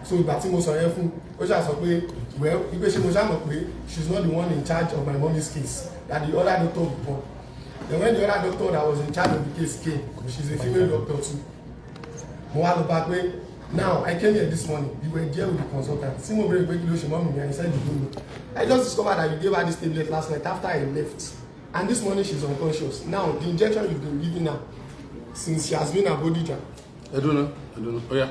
so ìgbà tí mo sọ yẹn fún ó ṣáà sọ pé well ipe ṣe mo ṣáà mọ̀ pé she is not the one in charge of my mommy's case that the other doctor before then when the other doctor that was in charge of the case came she is a female doctor too mo wá lọ bá pé now I came here this morning you were there with the consultant tí mo bẹ̀rẹ̀ pé kí ló ṣe mọ́ mi yẹn I said you don't know I just discovered that you gave her this tablet last night after I left and this morning she is unconscious now the injection you been giving her since she has been at Bodija. I don't know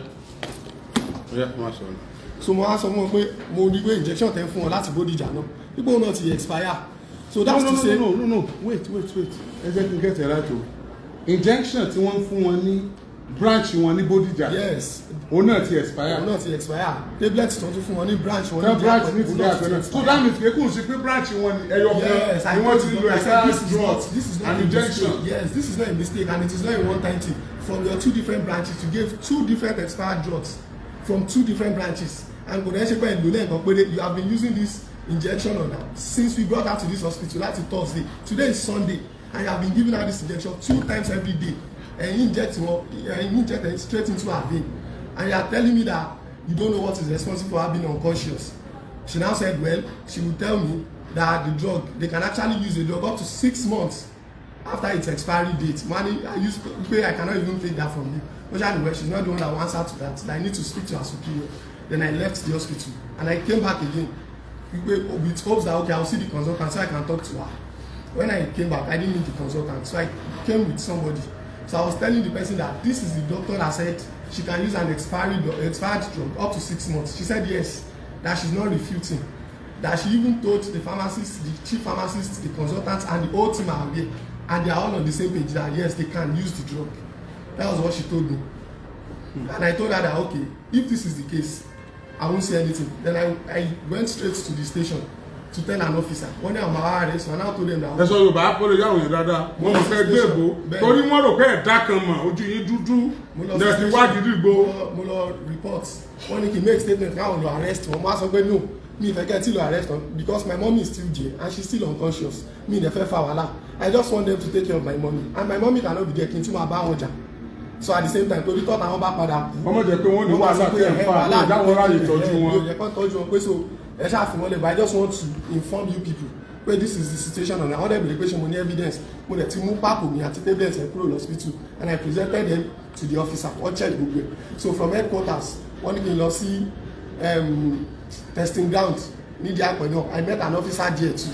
oya máa sọ ni. so mo wá sọ fún wọn pé mo rí pé injection tẹ́ fún wọn láti Bodija náà pípé òun náà ti expire so that's to say. no wait ẹ jẹ́ kí n get it right o injection tí wọ́n fún wọn ní branch wọn ní Bódìjà. Yes. Òun náà ti expire. Òun náà ti expire. Tablet tó tún fún wọn ní branch wọn ní branch ní ti dé àpẹẹrẹ. So that means pé kò sí pé branch wọn ni ẹyọ kan ni wọ́n ti lo expired drugs and injection. Yes, this is not a mistake and it is not a one-time thing. From your 2 different branches, you gave 2 different expired drugs from 2 different branches. And kò dẹ́ ṣe pé ìlú lẹ́ẹ̀kan péré, you have been using this injection on her since we brought her to this hospital láti Thursday. Today is Sunday and you have been giving her this injection 2 times every day. And you inject it straight into her vein. And you are telling me that you don't know what is responsible for her being unconscious. She now said, well, she will tell me that the drug, they can actually use the drug up to 6 months after its expiry date. Money, I cannot even take that from you. But she's not the one that will answer to that. I need to speak to her superior. Then I left the hospital and I came back again with hopes that, okay, I'll see the consultant so I can talk to her. When I came back, I didn't meet the consultant, so I came with somebody. So I was telling the person that this is the doctor that said she can use an expired drug up to 6 months. She said yes, that she's not refuting. That she even told the pharmacist, the chief pharmacist, the consultants, and the whole team are aware, and they are all on the same page that yes, they can use the drug. That was what she told me. And I told her that okay, if this is the case, I won't say anything. Then I went straight to the station to tell an officer. One day I'm arrested, so I now told them that. That's all you buy for the young dada. Mo fẹ́ gbebo. Torí mo rò pé ẹ̀dá kan mọ̀ ojú yín dúdú. There's the word dìgbò. Mo lọ report. Wọ́n ní kí n make statement káwọn lọ arrest wọn. Mo á sọ pé no, mi ìfẹ́ kẹ́ tí lọ arrest wọn because my mommy is still there and she's still unconscious. Mi ìdẹ̀ fẹ́ fa wàhálà. I just want them to take care of my mommy and my mommy cannot be there kí n tún máa bá wọn jà. So at the same time torí tọ́ta wọn bá padà kú. Ọmọ jẹ pé wọ́n ní wàhálà tẹ̀ ń fa àdáwọ̀ ráyè tọ́jú wọn. Yóò yẹ kán tọ́jú wọn pé so ẹ ṣáà fi wọn lẹ̀ but I just want to inform you people pé this is the situation and àwọn dẹ̀ bèrè pé ṣe mo ní evidence mo dẹ̀ ti mú pápò mi àti tablets ẹ̀ kúrò lọ́sibítù and I presented them to the officer wọ́n check gbogbo ẹ̀ so from headquarters wọ́n ní kí n lọ sí testing ground nídìí àpẹ̀ náà I met an officer there too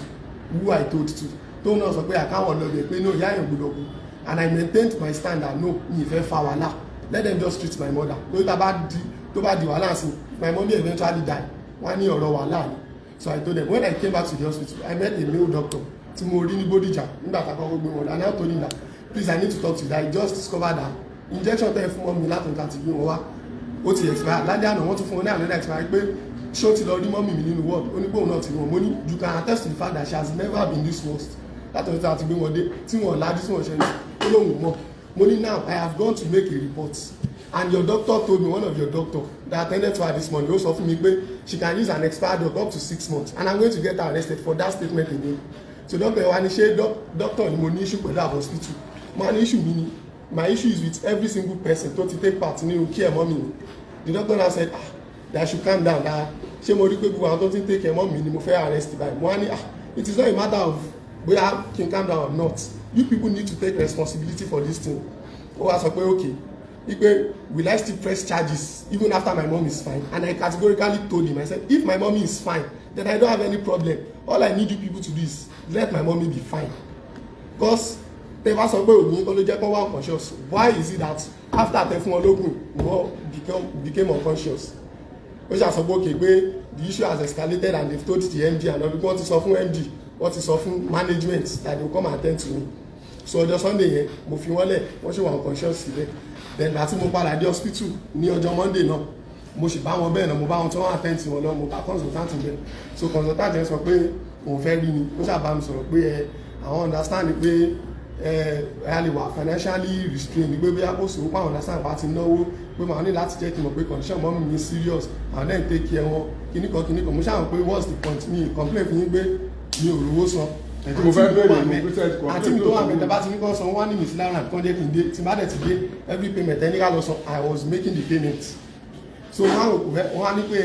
who I told to tóun náà sọ pé àkáwọn lọ́bẹ̀ pé no ìyá yẹn gbọdọ̀ kú and I maintained my stand that no mi ìfẹ́ fa wàhálà let them just treat my mother lórí tó bá di wàhálà sí my mommy eventually die wọ́n ní ọ̀rọ̀ wàhálà ni so I told them when I came back to the hospital I met a male doctor tí mo rí ní Bódìjà nígbà tá a kọ́kọ́ gbé wọn and I told him that please I need to talk to you that I just discovered that injection tẹ́ fún mọ́mí láti nǹkan ti gbé wọn wá ó ti expire lálẹ́ àná wọ́n tún fún wọn ní another expire pé ṣé ó ti lọ rí mọ́mí mi nínú ward ó ní pé òun náà ti rí wọn mo ní you can attest to the fact that she has never been this worst láti ọjọ́ àti gbé wọn dé tí wọn lájú tí wọn ṣe ní ó lóhùn mọ́ mo ní now I have gone to make a report and your doctor told me one of your doctor that attended to her this morning ó sọ fún mi pé she can use an expired drug up to 6 months and I'm going to get her arrested for that statement again so doctor wa ni ṣe doctor ni mo ní issue pẹ̀lú our hospital mo ní issue mi ni my issue is with every single person tó ti take part nínú care mọ́mì mi the doctor now said that I should calm down that ṣé mo rí pé gbogbo àwọn tó ti take care mọ́mì mi ni mo fẹ́ arrest by mo ní it is not a matter of bóyá kí n calm down or not you people need to take responsibility for this thing ó wá sọ pé okay ipe will I still press charges even after my mom is fine and I categorically told him I said if my mommy is fine then I don't have any problem all I need you people to do is let my mommy be fine because tẹ́ bá sọ pé òní kọ́ ló jẹ́ kó wá unconscious why is it that after tẹ́ fún wọn lógún wọ́n became unconscious ó ṣàṣọ pé okay pé the issue has escalated and they've told the MD and all wọ́n ti sọ fún MD wọ́n ti sọ fún management that they will come and attend to me so ọjọ́ Sunday yẹn mo fi wọ́n lẹ̀ wọ́n ṣe wà unconscious sílẹ̀ then àti mo padà dé hospital ní ọjọ́ Monday náà mo sì bá wọn bẹ́ẹ̀ náà mo bá wọn tí wọ́n attend sí wọn náà mo bá consultant bẹ́ẹ̀ so consultant yẹn sọ pé òun fẹ́ rí mi ó ṣàbá mi sọ̀rọ̀ pé àwọn understand pé ẹ lè wà financially restrained pé bí àkóso ó pàwọn understand pa ti náwó pé màá ní láti jẹ́ kí n mọ̀ pé condition mọ́ mi ní serious and then take care wọn kíníkan mo ṣàwọn pé what's the point mi complain fi yín pé mi ò rówó san mo fẹ́ bẹ̀rẹ̀ ní pẹ́sẹ̀tì kan àti mi tó wà mẹ́ta bá ti ní kọ́ san wọ́n ní mi sí lára nǹkan jẹ́ kí n dé tí má dẹ̀ ti dé every payment ẹni ká lọ san I was making the payment so wọ́n á ní pé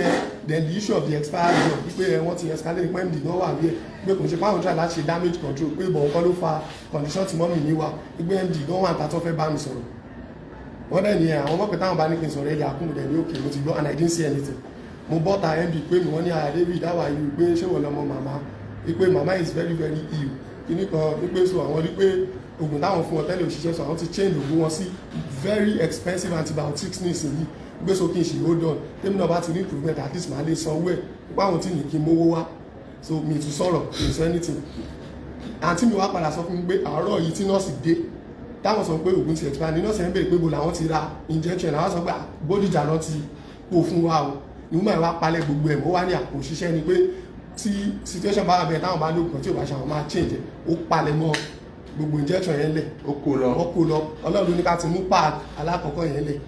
then the issue of the expired drug wípé wọ́n ti escalate pé md náà wà bí ẹ̀ pé kò ń ṣe fáwọn try láti ṣe damage control pé ìbọn nǹkan ló fa condition tí mọ́mì mi wà pé md náà wà tàtọ́ fẹ́ bá mi sọ̀rọ̀ wọ́n dẹ̀ ní àwọn mọ̀pẹ́ táwọn bá ní kí n sọ̀rọ̀ ẹ̀yà kún dẹ̀ ní òkè mo ti gbọ́ and I didn't see anything mo bọ́ ta md pé mi wọ́n ní David how are you pé ṣé wọ́n lọ́mọ màmá pé màmá is very very ill kíní kan wípé so àwọn rí pé oògùn táwọn fún wọn tẹ́lẹ̀ òṣìṣẹ́ so àwọn ti change oògùn wọn sí very expensive antibiotics ní ìsinyìí gbé so kí n ṣe hold on tèmi náà bá ti ní improvement at least màá lè sanwó ẹ̀ pípa àwọn tí ní kí n mówó wá so mi tún sọ̀rọ̀ mi sọ anything àǹtí mi wá padà sọ fún mi pé àárọ̀ yìí tí nọ́ọ̀sì dé táwọn sọ pé oògùn ti expire nínú ọ̀sẹ̀ ń bèrè pé bo làwọn ti ra injection àwọn sọ pé Bódìjà náà ti kó fún wa o ìwúmọ̀ ìwà palẹ̀ gbogbo ẹ̀ ó wá ní àpò òṣìṣẹ́ ni pé tí situation bá bẹ̀rẹ̀ táwọn bá lóògùn tí ò bá ṣe àwọn máa change ó palẹ̀ mọ́ gbogbo injection yẹn lẹ̀ ó kó lọ Ọlọ́run ní ká ti mú pad alákọ̀ọ́kọ́ yẹn lẹ̀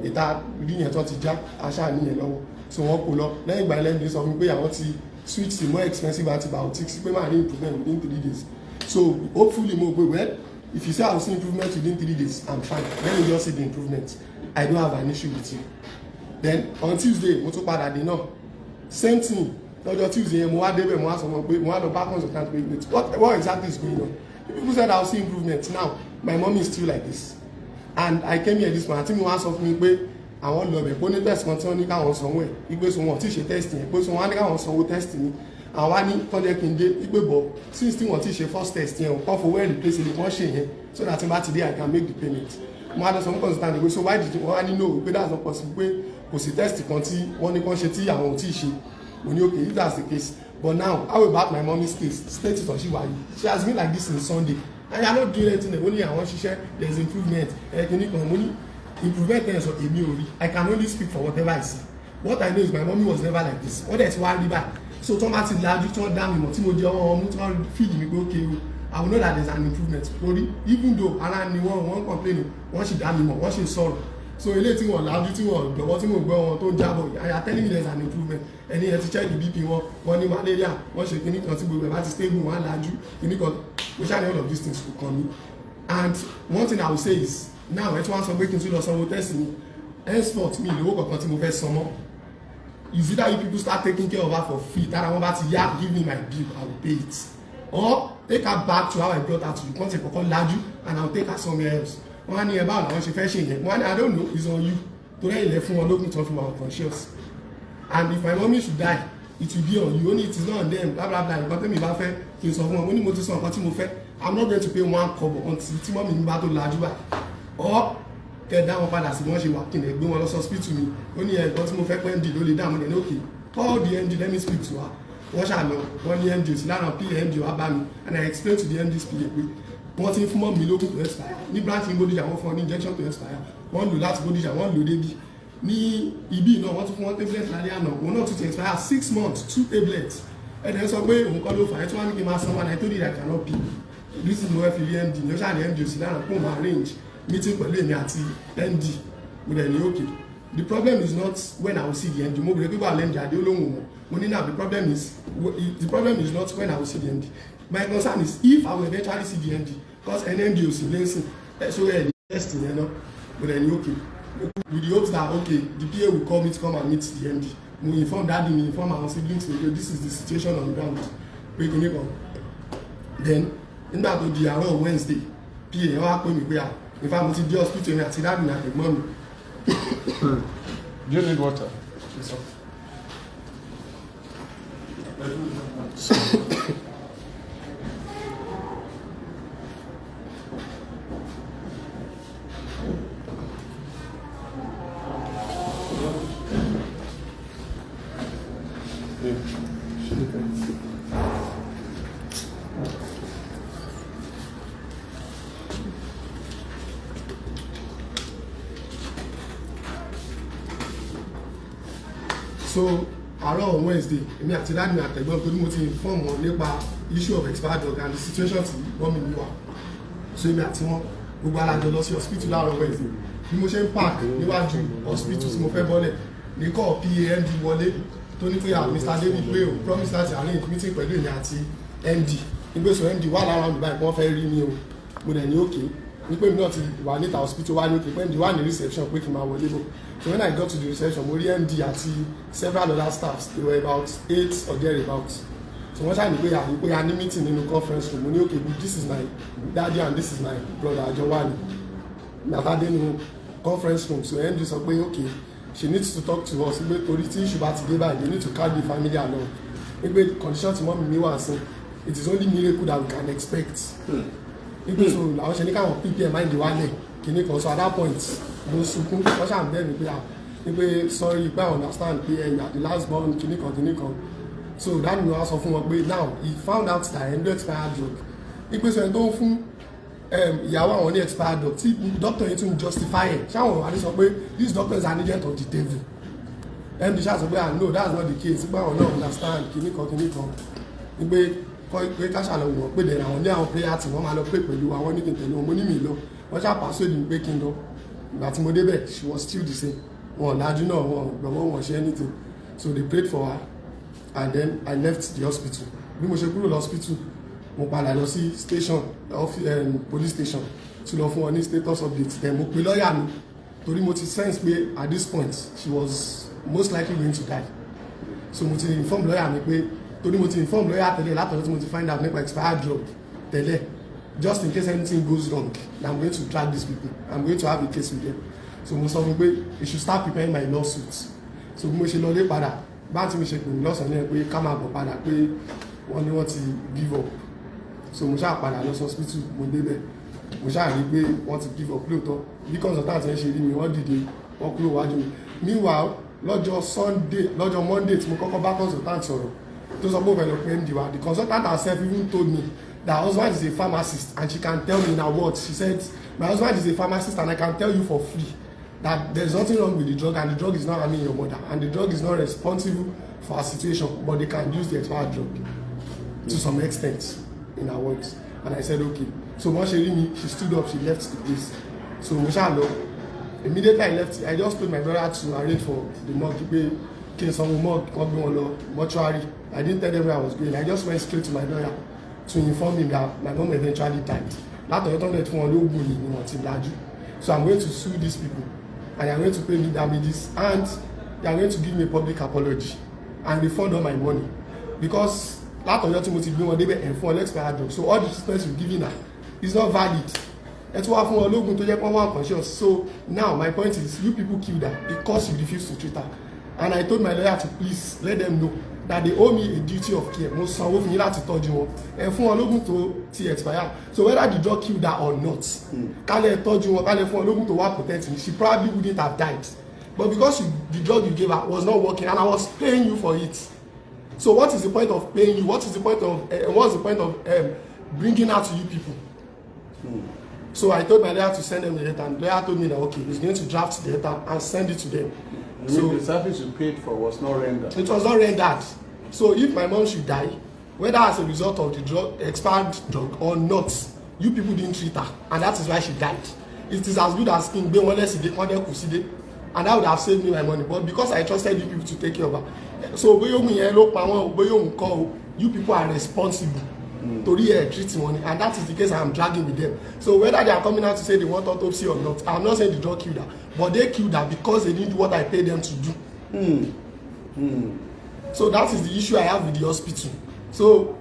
ìta rí yẹn tó ti já aṣáà níyẹn lọ́wọ́ so wọ́n kó lọ lẹ́yìn ìgbà ẹlẹ́ni sọ fún pé àwọn ti switch to more expensive antibiotics pé máa rí improvement within 3 days so hopefully mo gbé well if you say I will see improvement within 3 days I'm fine let me just see the improvement I don't have an issue with you then on Tuesday mo tún padà dé náà same thing lọ́jọ́ Tuesday yẹn mo wá débẹ̀ mo wá sọ wọn pé mo wá lọ bá consultant pé what exactly is going on people said I will see improvement now my mom is still like this and I came here this morning àti mi wá sọ fún mi pé àwọn lọ bẹ̀ pé ní test kan tí wọ́n ní káwọn sanwó ẹ̀ ìgbé so wọn tí ṣe test yẹn pé so wọ́n á ní káwọn sanwó test ni àwọn wá ní kọ́jẹ́ kí n dé ìgbé bọ̀ since tí wọ́n ti ṣe first test yẹn wọ́n fowó ẹ̀ replace it wọ́n ṣe yẹn so that bá ti dé I can make the payment mo á lọ sọ fún consultant pé so why did you wọ́n á ní no pé that's not possible pé kò sí test kan tí wọ́n ní kàn ṣe tí àwọn ò tí ì ṣe mo ní okay if that's the case but now how about my mommy's case state it on Shiwayi she has been like this since Sunday and you are not doing anything only àwọn ṣiṣẹ́ there is improvement kìíní kan mo ní improvement ẹ̀ sọ èmi ò rí I can only speak for whatever I see what I know is my mommy was never like this wọ́n dẹ̀ ti wá rí báyìí so tí wọ́n bá ti lajú tí wọ́n dá mi mọ̀ tí mo jẹ́ ọmọ tí wọ́n fíìdì mi pé ó kéwù I will know that there is an improvement lórí even though ara ni wọ́n complain wọ́n sì dá mi mọ̀ wọ́n sì sọ̀rọ̀ so eléyìí tí wọ́n lajú tí wọ́n gbọ̀wọ́ tí mo gbọ́ wọn tó jábọ̀ I am telling you there is an improvement ẹni ẹ ti check the BP wọ́n ní malaria wọ́n ṣe kíní kan tí gbogbo ẹ̀ bá ti stable wọ́n á lajú kíní kan we shall all of these things kò kàn mí and one thing I will say is now ẹ tí wọ́n sọ pé kí n tún lọ sanwó test mi henceforth mi ìlówó kankan tí mo fẹ́ san mọ́ is either you people start taking care of her for free tára wọn bá ti yá give me my bill I will pay it or take her back to how I brought her to you kọ́ńtì kọ́kọ́ lajú and I will take her somewhere else wọ́n á ní ẹ báwo làwọn ṣe fẹ́ ṣe yẹn wọ́n á ní I don't know it's on you torí ẹ̀yìn lẹ fún wọn lókun tó fi wà unconscious and if my mommy should die it will be on you only it is not on them bla bla bla nǹkan tẹ́mi bá fẹ́ kí n sọ fún wọn mo ní mo ti sọ nǹkan tí mo fẹ́ I'm not going to pay one kobo until tí mọ́mí mi bá tó lajú báyìí or kẹ dá wọn padà sí wọ́n ṣe wà kí n lè gbé wọn lọ sí hospital mi ó ní ẹ̀gbọ́n tí mo fẹ́ pẹ́ MD ló lè dáhùn ní okay call the MD let me speak to her wọ́n ṣàlọ́ wọ́n ní MD sí lára PA MD wá bá mi and I explain to the MD's PA pé wọ́n ti ń fún mọ́ mi lókun to expire ní branch ní Bódìjà wọ́n fún ọ ní injection to expire wọ́n lò láti Bódìjà wọ́n lò débi ní ibi náà wọ́n tún fún wọn tablet lálẹ́ àná òun náà tún ti expire 6 months 2 tablets ẹ̀dẹ̀ sọ pé òun kọ́ ló fà á tí wọ́n ní kí n máa san wọn I told you that I cannot pay this is no fi rí MD ní ó ṣàlẹ̀ MD òsì lára kó máa arrange meeting pẹ̀lú èmi àti MD mo dẹ̀ ní okay the problem is not when I will see the MD mo bèrè pé báwo lẹ́mD àdé olóhùn wọn mo ní now the problem is not when I will see the MD my concern is if I will eventually see the MD because an MD òsì lẹ́sìn so ẹ̀ ní test yẹn náà mo dẹ̀ ní okay with the hopes that okay the PA will call me to come and meet the MD mo inform daddy me inform our siblings pé this is the situation on the ground pé kí ni kan then nígbà tó di àárọ̀ Wednesday PA yẹn wá pè mí pé ìfà mo ti dé hospital mi àti daddy mi àtẹ̀gbọ́n mi. Do you need water? Yes, sir. So àárọ̀ Wednesday èmi àti dáàdì mi àtẹ̀gbọ́n torí mo ti inform wọn nípa issue of expired drug and the situation tí wọ́n mi ní wà so èmi àti wọn gbogbo alájọ lọ sí hospital láàárọ̀ Wednesday bí mo ṣe ń park níwájú hospital tí mo fẹ́ bọ́lẹ̀ ní kọ́ PAMD wọlé tó ní pé Mr. David pé o promise láti arrange meeting pẹ̀lú èmi àti MD nígbèsò MD wà lára ọ̀dùn báyìí wọ́n fẹ́ rí mi o mo dẹ̀ ní okay ní pé mi náà ti wà níta hospital wá ní okay pé MD wà ní reception pé kí n máa wọlé bọ̀ so when I got to the reception mo rí MD àti several other staffs they were about 8 or thereabouts so wọ́n ṣàní pé a ní meeting nínú conference room mo ní okay this is my daddy and this is my brother àjọ wà ní nàtàdé nínú conference room so MD sọ pé okay she needs to talk to us pé torí tí ṣùgbọ́n àti dé báyìí they need to carry the family along pé condition tí mọ́mí mi wà sí it is only miracle that we can expect pé so làwọn ṣe ní káwọn ppm mind wálẹ̀ kìíní kan so at that point mo sunkún wọ́n ṣàn bẹ́ẹ̀ mi pé sorry pé I understand pé ẹ̀yà the last born kìíní kan so dáàbò mi wá sọ fún wọn pé now he found out that endo expired drug pé so ẹni tó ń fún ìyàwó àwọn ní expired drug tí doctor yẹn tún justify ẹ̀ ṣáwọn wà ní sọ pé this doctor is an agent of the devil md ṣáà sọ pé no that's not the case nígbà wọn náà understand kìnnìkan ní pé káṣàlọ̀ wọ̀ pé dẹ̀ àwọn ní àwọn prayer tí wọ́n máa lọ pé pẹ̀lú àwọn ní kí n tẹ̀lé wọn mo ní mi lọ wọ́n ṣáà persuade mi pé kí n lọ ìgbà tí mo débẹ̀ she was still the same wọn ọ̀làjú náà wọn gbọ̀ngàn wọn ṣe anything so they prayed for her and then I left the hospital bí mo ṣe kúrò lọ hospital mo padà lọ sí station police station tí lọ fún wọn ní status update then mo pe lọ́ọ̀yà mi torí mo ti sense pé at this point she was most likely going to die so mo ti inform lọ́ọ̀yà mi pé torí mo ti inform lọ́ọ̀yà tẹ́lẹ̀ látọ̀dọ̀ tí mo ti find out nípa expired drug tẹ́lẹ̀ just in case anything goes wrong I'm going to drag these people I'm going to have a case with them so mo sọ fún pé you should start preparing my lawsuit so bí mo ṣe lọlé padà bá tí mi ṣe pè mí lọ́sàn-án ní ẹ pé ká máa bọ̀ padà pé wọ́n ní wọ́n ti give up so mo ṣáà padà lọ sí hospital mo débẹ̀ mo ṣáà rí pé wọ́n ti give up lóòótọ́ bí consultant yẹn ṣe rí mi wọ́n dìde wọ́n kúrò wájú mi meanwhile lọ́jọ́ Monday tí mo kọ́kọ́ bá consultant sọ̀rọ̀ tó sọ pé ó fẹ́ lọ pé MD wa the consultant herself even told me that her husband is a pharmacist and she can tell me in her words she said my husband is a pharmacist and I can tell you for free that there is nothing wrong with the drug and the drug is not harming your mother and the drug is not responsible for her situation but they can use the expired drug to some extent in her words and I said okay so once she read me she stood up she left the place so we shall know immediately I left I just told my brother to arrange for the morgue pé kí n sanwó morgue kan gbé wọn lọ mortuary I didn't tell them where I was going I just went straight to my lawyer to inform him that my mom eventually died látọ̀yọ́ tó ń lẹ̀ fún wọn lóògùn ni wọ́n ti dájú so I'm going to sue these people and they are going to pay me damages and they are going to give me a public apology and refund all my money because látọ̀yọ́ tí mo ti gbé wọn débẹ̀ ẹ̀ fún ọ expired drug so all the treatment you giving her is not valid ẹ tún wá fún wọn lóògùn tó jẹ́ pọ́n wá unconscious so now my point is you people killed her because you refuse to treat her and I told my lawyer to please let them know that they owe me a duty of care mo sanwó fún yín láti tọ́jú wọn ẹ fún wọn lóògùn tó ti expire so whether the drug killed her or not kálẹ̀ tọ́jú wọn kálẹ̀ fún wọn lóògùn tó wá protect me she probably wouldn't have died but because the drug you gave her was not working and I was paying you for it so what is the point of paying you what is the point of what's the point of bringing her to you people so I told my lawyer to send them the letter and the lawyer told me that okay he's going to draft the letter and send it to them. So the service you paid for was not rendered. It was not rendered. So if my mom should die, whether as a result of the expired drug or not, you people didn't treat her, and that is why she died. It is as good as King Be one less kuside, and that would have saved me my money. But because I trusted you people to take care of her, so you people are responsible to treat money, and that is the case I am dragging with them. So whether they are coming out to say they want autopsy or not, I'm not saying the drug killed her, but they killed her because they didn't do what I paid them to do. So that is the issue I have with the hospital. So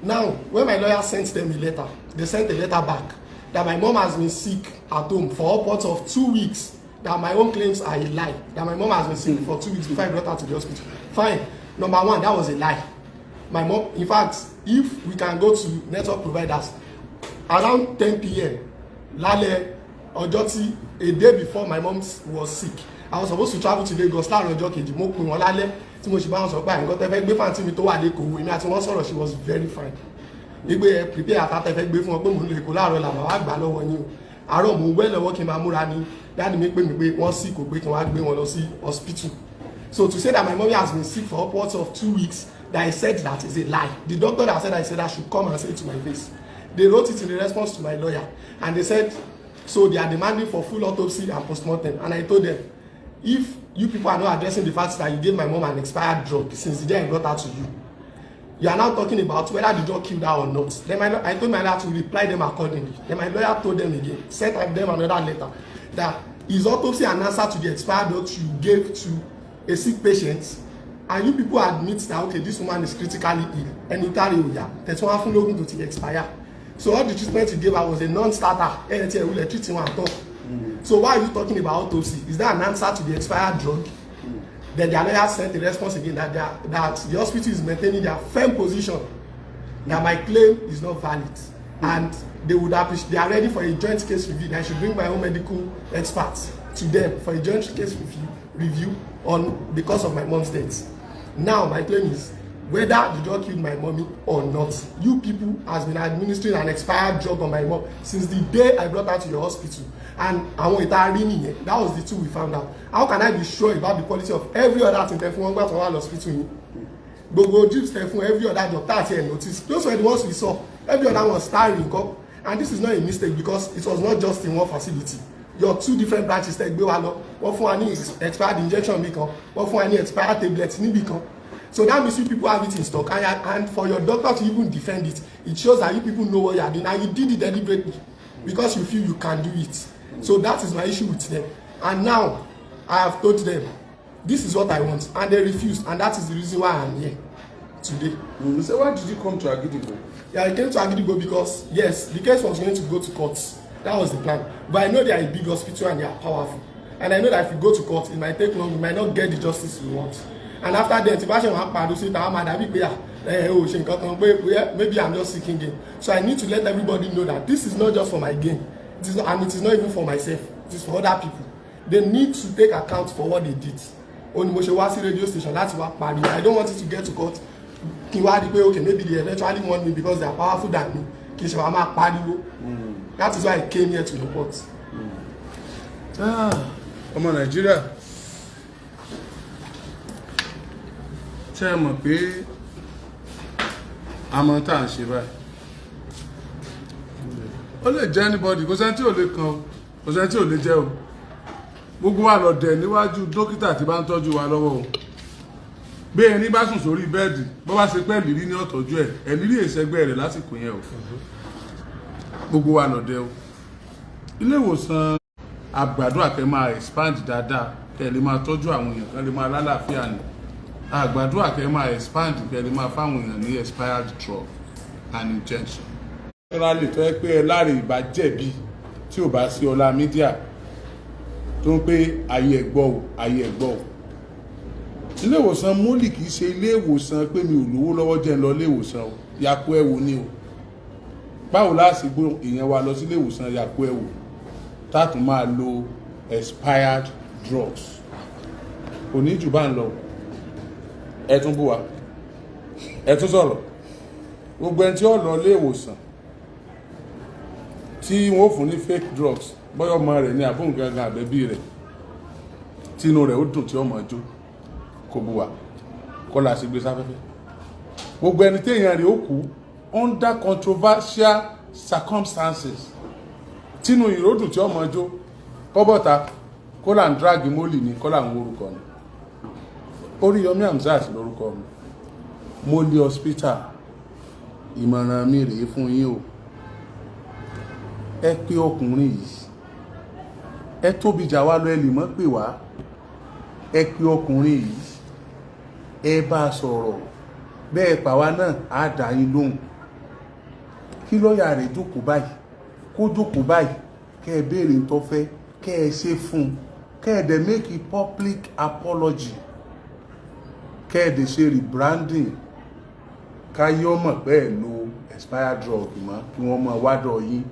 now, when my lawyer sent them a letter, they sent a letter back that my mom has been sick at home for upwards of 2 weeks, that my own claims are a lie, that my mom has been sick for 2 weeks before I brought her to the hospital. Fine. Number one, that was a lie. My mom, in fact, if we can go to network providers, around 10 p.m. lálẹ́ ọjọ́ tí a day before my mom was sick, I was supposed to travel to Lagos láàrin ọjọ́ kejì mo pè wọ́n lálẹ́ tí mo ṣe bá wọn sọ pé àyìnkọ́ tẹ́fẹ́ gbé fàǹtí mi tó wà lẹ́kọ̀ọ́ èmi àti wọ́n sọ̀rọ̀ she was very fine gbígbé ẹ prepare àtàtẹ́fẹ́ gbé fún wọn pé mò ń lè kó láàárọ̀ làwọn wá gbà lọ́wọ́ yín o àárọ̀ mò ń wẹ́ lọ́wọ́ kí n máa múra ni dáàdì mi pè mí pé wọ́n sick kò pé kí wọ́n á gbé wọn lọ sí hospital. So to say that my mommy has been sick for upwards of 2 weeks, that I said that is a lie. The doctor that said I said I should come and say it to my face. They wrote it in the response to my lawyer, and they said, so they are demanding for full autopsy and postmortem. And I told them, if you people are not addressing the fact that you gave my mom an expired drug since the day I brought her to you, you are now talking about whether the drug killed her or not. Then I told my lawyer to reply them accordingly. Then my lawyer told them again, sent them another letter, that his autopsy and answer to the expired drug you gave to a sick patient, and you people admit that okay, this woman is critically ill and that's why I'm looking to expire. So all the treatment you gave her was a non-starter. So why are you talking about autopsy? Is that an answer to the expired drug? Then the lawyer sent a response again that the hospital is maintaining their firm position that my claim is not valid, and they are ready for a joint case review. I should bring my own medical experts to them for a joint case review on because of my mom's death. Now my claim is whether the drug killed my mommy or not. You people has been administering an expired drug on my mom since the day I brought her to your hospital. And àwọn ìta rí nìyẹn, that was the two we found out. How can I be sure about the quality of every other thing tẹ fún wọn gbà tó wà hospital yìí? Gbogbo drips tẹ fún every other doctor àti ẹ̀ notice. Those were the ones we saw. Every other one starring nǹkan. And this is not a mistake because it was not just in one facility. Your two different branches tẹ gbé wa lọ. Wọ́n fún wa ní expired injection níbì kan. Wọ́n fún wa ní expired tablet níbì kan. So that means you people have it in stock, and for your doctor to even defend it, it shows that you people know what you are doing, and you did it deliberately because you feel you can do it. So that is my issue with them. And now I have told them this is what I want, and they refused, and that is the reason why I am here today. So why did you come to Agidigbo? Yeah, I came to Agidigbo because yes, the case was going to go to court. That was the plan. But I know they are a big hospital and they are powerful, and I know that if we go to court, it might take long. We might not get the justice we want. And after that, if I say one part, say that maybe I'm just seeking gain. So I need to let everybody know that this is not just for my gain. It is not, and it is not even for myself. It is for other people. They need to take account for what they did. On Moshewasi radio station, that's what party. I don't want it to get to court. Okay, maybe they eventually want me because they are powerful than me. That is why I came here to report. Ọmọ Nàìjíríà. Ṣé ẹ mọ̀ pé àmọ́ tá à ń ṣe báyìí? Ó lè jẹ́ anybody, kò sẹ́ni tí ò lè kan o, kò sẹ́ni tí ò lè jẹ́ o. Gbogbo wa lọ dẹ̀ níwájú dókítà tí bá ń tọ́jú wa lọ́wọ́ o. Bí ẹni bá sùn sórí bẹ́ẹ̀dì, bó bá ṣe pẹ́ ìrírí ní ọ̀tọ́jú ẹ̀, ìrírí ìṣẹ́gbẹ́ rẹ̀ lásìkò yẹn o. Gbogbo wa lọ dẹ̀ o. Ilé ìwòsàn àgbàdo àkẹ́ máa expand dáadáa, kẹ́ lè máa tọ́jú àwọn èèyàn kan lè máa lálàáfíà ni. Àgbàdo àkẹ́ máa expand kẹ́ lè máa fáwọn èèyàn ní expired drug and injection. Generally tó yẹ pé ẹ láre ìbá jẹ̀bi tí ò bá sí ọlá mídíà tó ń pé ayé ẹ̀gbọ́ o, ayé ẹ̀gbọ́ o. Ilé ìwòsàn Mólì kìí ṣe ilé ìwòsàn pé mi ò lówó lọ́wọ́ jẹ́ ń lọ ilé ìwòsàn o, yàkó ẹ̀wò ni o. Báwo láti gbé èèyàn wa lọ sí ilé ìwòsàn yàkó ẹ̀wò táàtún máa lo expired drugs? Kò ní jù bá ń lọ. Ẹ tún bú wa, ẹ tún sọ̀rọ̀. Gbogbo ẹni tí ó lọ ilé ìwòsàn tí wọ́n fún ní fake drugs, bóyá ọmọ rẹ̀ ní àbóhùn gangan àbẹ́bí rẹ̀ tí inú rẹ̀ ó dùn tí ọmọ jó, kò bú wa, kọ́ la sì gbé sáfẹ́fẹ́. Gbogbo ẹni tí èèyàn rẹ̀ ó kú under controversial circumstances tí inú ìró dùn tí ọmọ jó, kọ́bọ̀ta kó là ń drag Mólì ní kọ́ là ń wórúkọ ni. Oriyomi Hamzat lórúkọ mi. Mólì hospital. Ìmọ̀ràn mi rèé fún yín o. Ẹ pé ọkùnrin yìí. Ẹ tóbi jà wá lọ, ẹ lè mọ̀ pé wá. Ẹ pé ọkùnrin yìí. Ẹ bá sọ̀rọ̀. Bẹ́ẹ̀ pa wá náà á dá yín lóhùn. Kí lọ́ọ̀yà rẹ̀ jókòó báyìí. Kó jókòó báyìí. Kẹ́ ẹ béèrè ń tó fẹ́. Kẹ́ ẹ ṣe fún un. Kẹ́ ẹ dẹ̀ make a public apology. Kẹ́ ẹ dẹ̀ ṣe rebranding. Káyé ọmọ pé ẹ lo expired drug mọ́ kí wọ́n mọ wádọ̀ yín.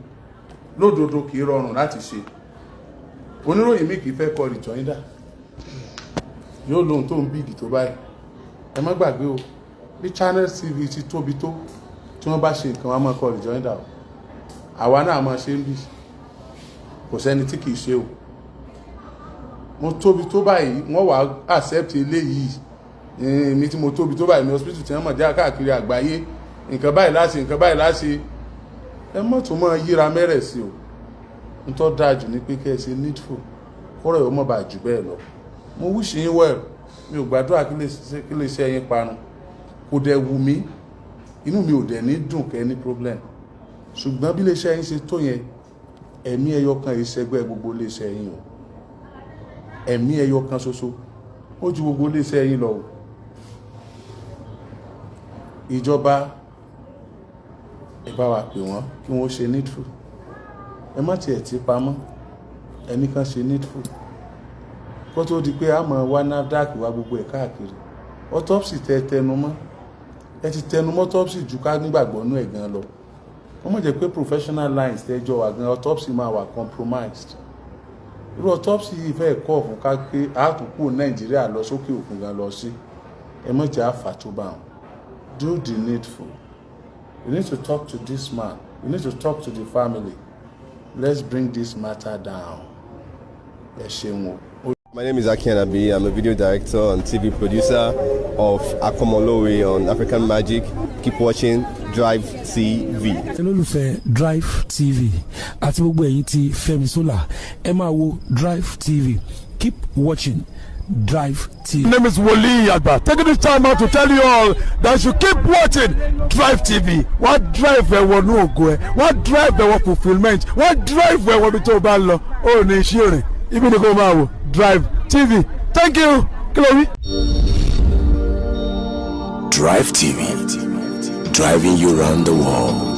Lódodo kìí rọrùn láti ṣe. Oníròyìn mi kìí fẹ́ kọ rejoinder. Yóò lóhun tó ń bíìgì tó báyìí. Ẹ má gbàgbé o, bí Channel TV ti tóbi tó tí wọ́n bá ṣe nǹkan wá máa kọ rejoinder o. Àwa náà máa ṣe ń bì. Kò sẹ́ni tí kìí ṣe o. Mo tóbi tó báyìí, wọ́n wá accept eléyìí. Mi tí mo tóbi tó báyìí ní hospital tí wọ́n mọ̀ já káàkiri àgbáyé. Nǹkan báyìí láṣẹ, nǹkan báyìí láṣẹ. Ẹ mọ̀ tó mọ̀ yíra mẹ́rẹ̀ sí o. N tó dáa jù ní pé kẹ́ ẹ ṣe needful. Kọ́rọ̀ yóò mọ̀ bá jù bẹ́ẹ̀ lọ. Mo wish yín well. Mi ò gbàdúrà kí lè ṣe ẹyin parun. Kò dẹ̀ wù mí. Inú mi ò dẹ̀ ní dùn kẹ́ ní problem. Ṣùgbọ́n bí lè ṣe ẹyin ṣe tó yẹn, ẹ̀mí ẹyọ kan ìṣẹ́gbẹ́ gbogbo lè ṣe ẹyin o. Ẹ̀mí ẹyọ kan ṣoṣo ó ju gbogbo lè ṣe ẹyin lọ o. Ìjọba ẹ bá wa pè wọ́n kí wọ́n ṣe needful. Ẹ má tiẹ̀ tí pamọ́, ẹnì kan ṣe needful. Kó tó di pé a mọ̀ wá NAFDAC wá gbogbo ẹ̀ káàkiri. Autopsy tẹ tẹnumọ́. Ẹ ti tẹnumọ́ autopsy ju ká nígbàgbọ́ nú ẹ̀ gan lọ. Wọ́n mọ̀ jẹ́ pé professional lines tẹ́jọ́ wà gan, autopsy máa wà compromised. Irú autopsy yìí fẹ́ kọ́ fún ká pé àtúnkù Nàìjíríà lọ sókè òkun gan lọ sí. Ẹ má jẹ́ àfà tó bá wọn. do the needful. You need to talk to this man. You need to talk to the family. Let's bring this matter down. My name is Aki Anabi. I'm a video director and TV producer of Akomolowe on African Magic. Keep watching Drivetv. olólùfẹ́ Drivetv àti gbogbo ẹ̀yin tí Fẹ́mi Sola ẹ máa wo Drivetv. Keep watching Drivetv. My name is Wole Agba. Taking this time out to tell you all that you keep watching Drivetv. What drive ẹ̀wọ̀ ní ògo ẹ̀? What drive ẹ̀wọ̀ fulfilment? What drive ẹ̀wọ̀ bí tó bá lọ? Ó ní iṣẹ́ rẹ̀. Ibi ni kò máa wò Drivetv. Thank you. Kílódé? Drivetv, driving you around the world.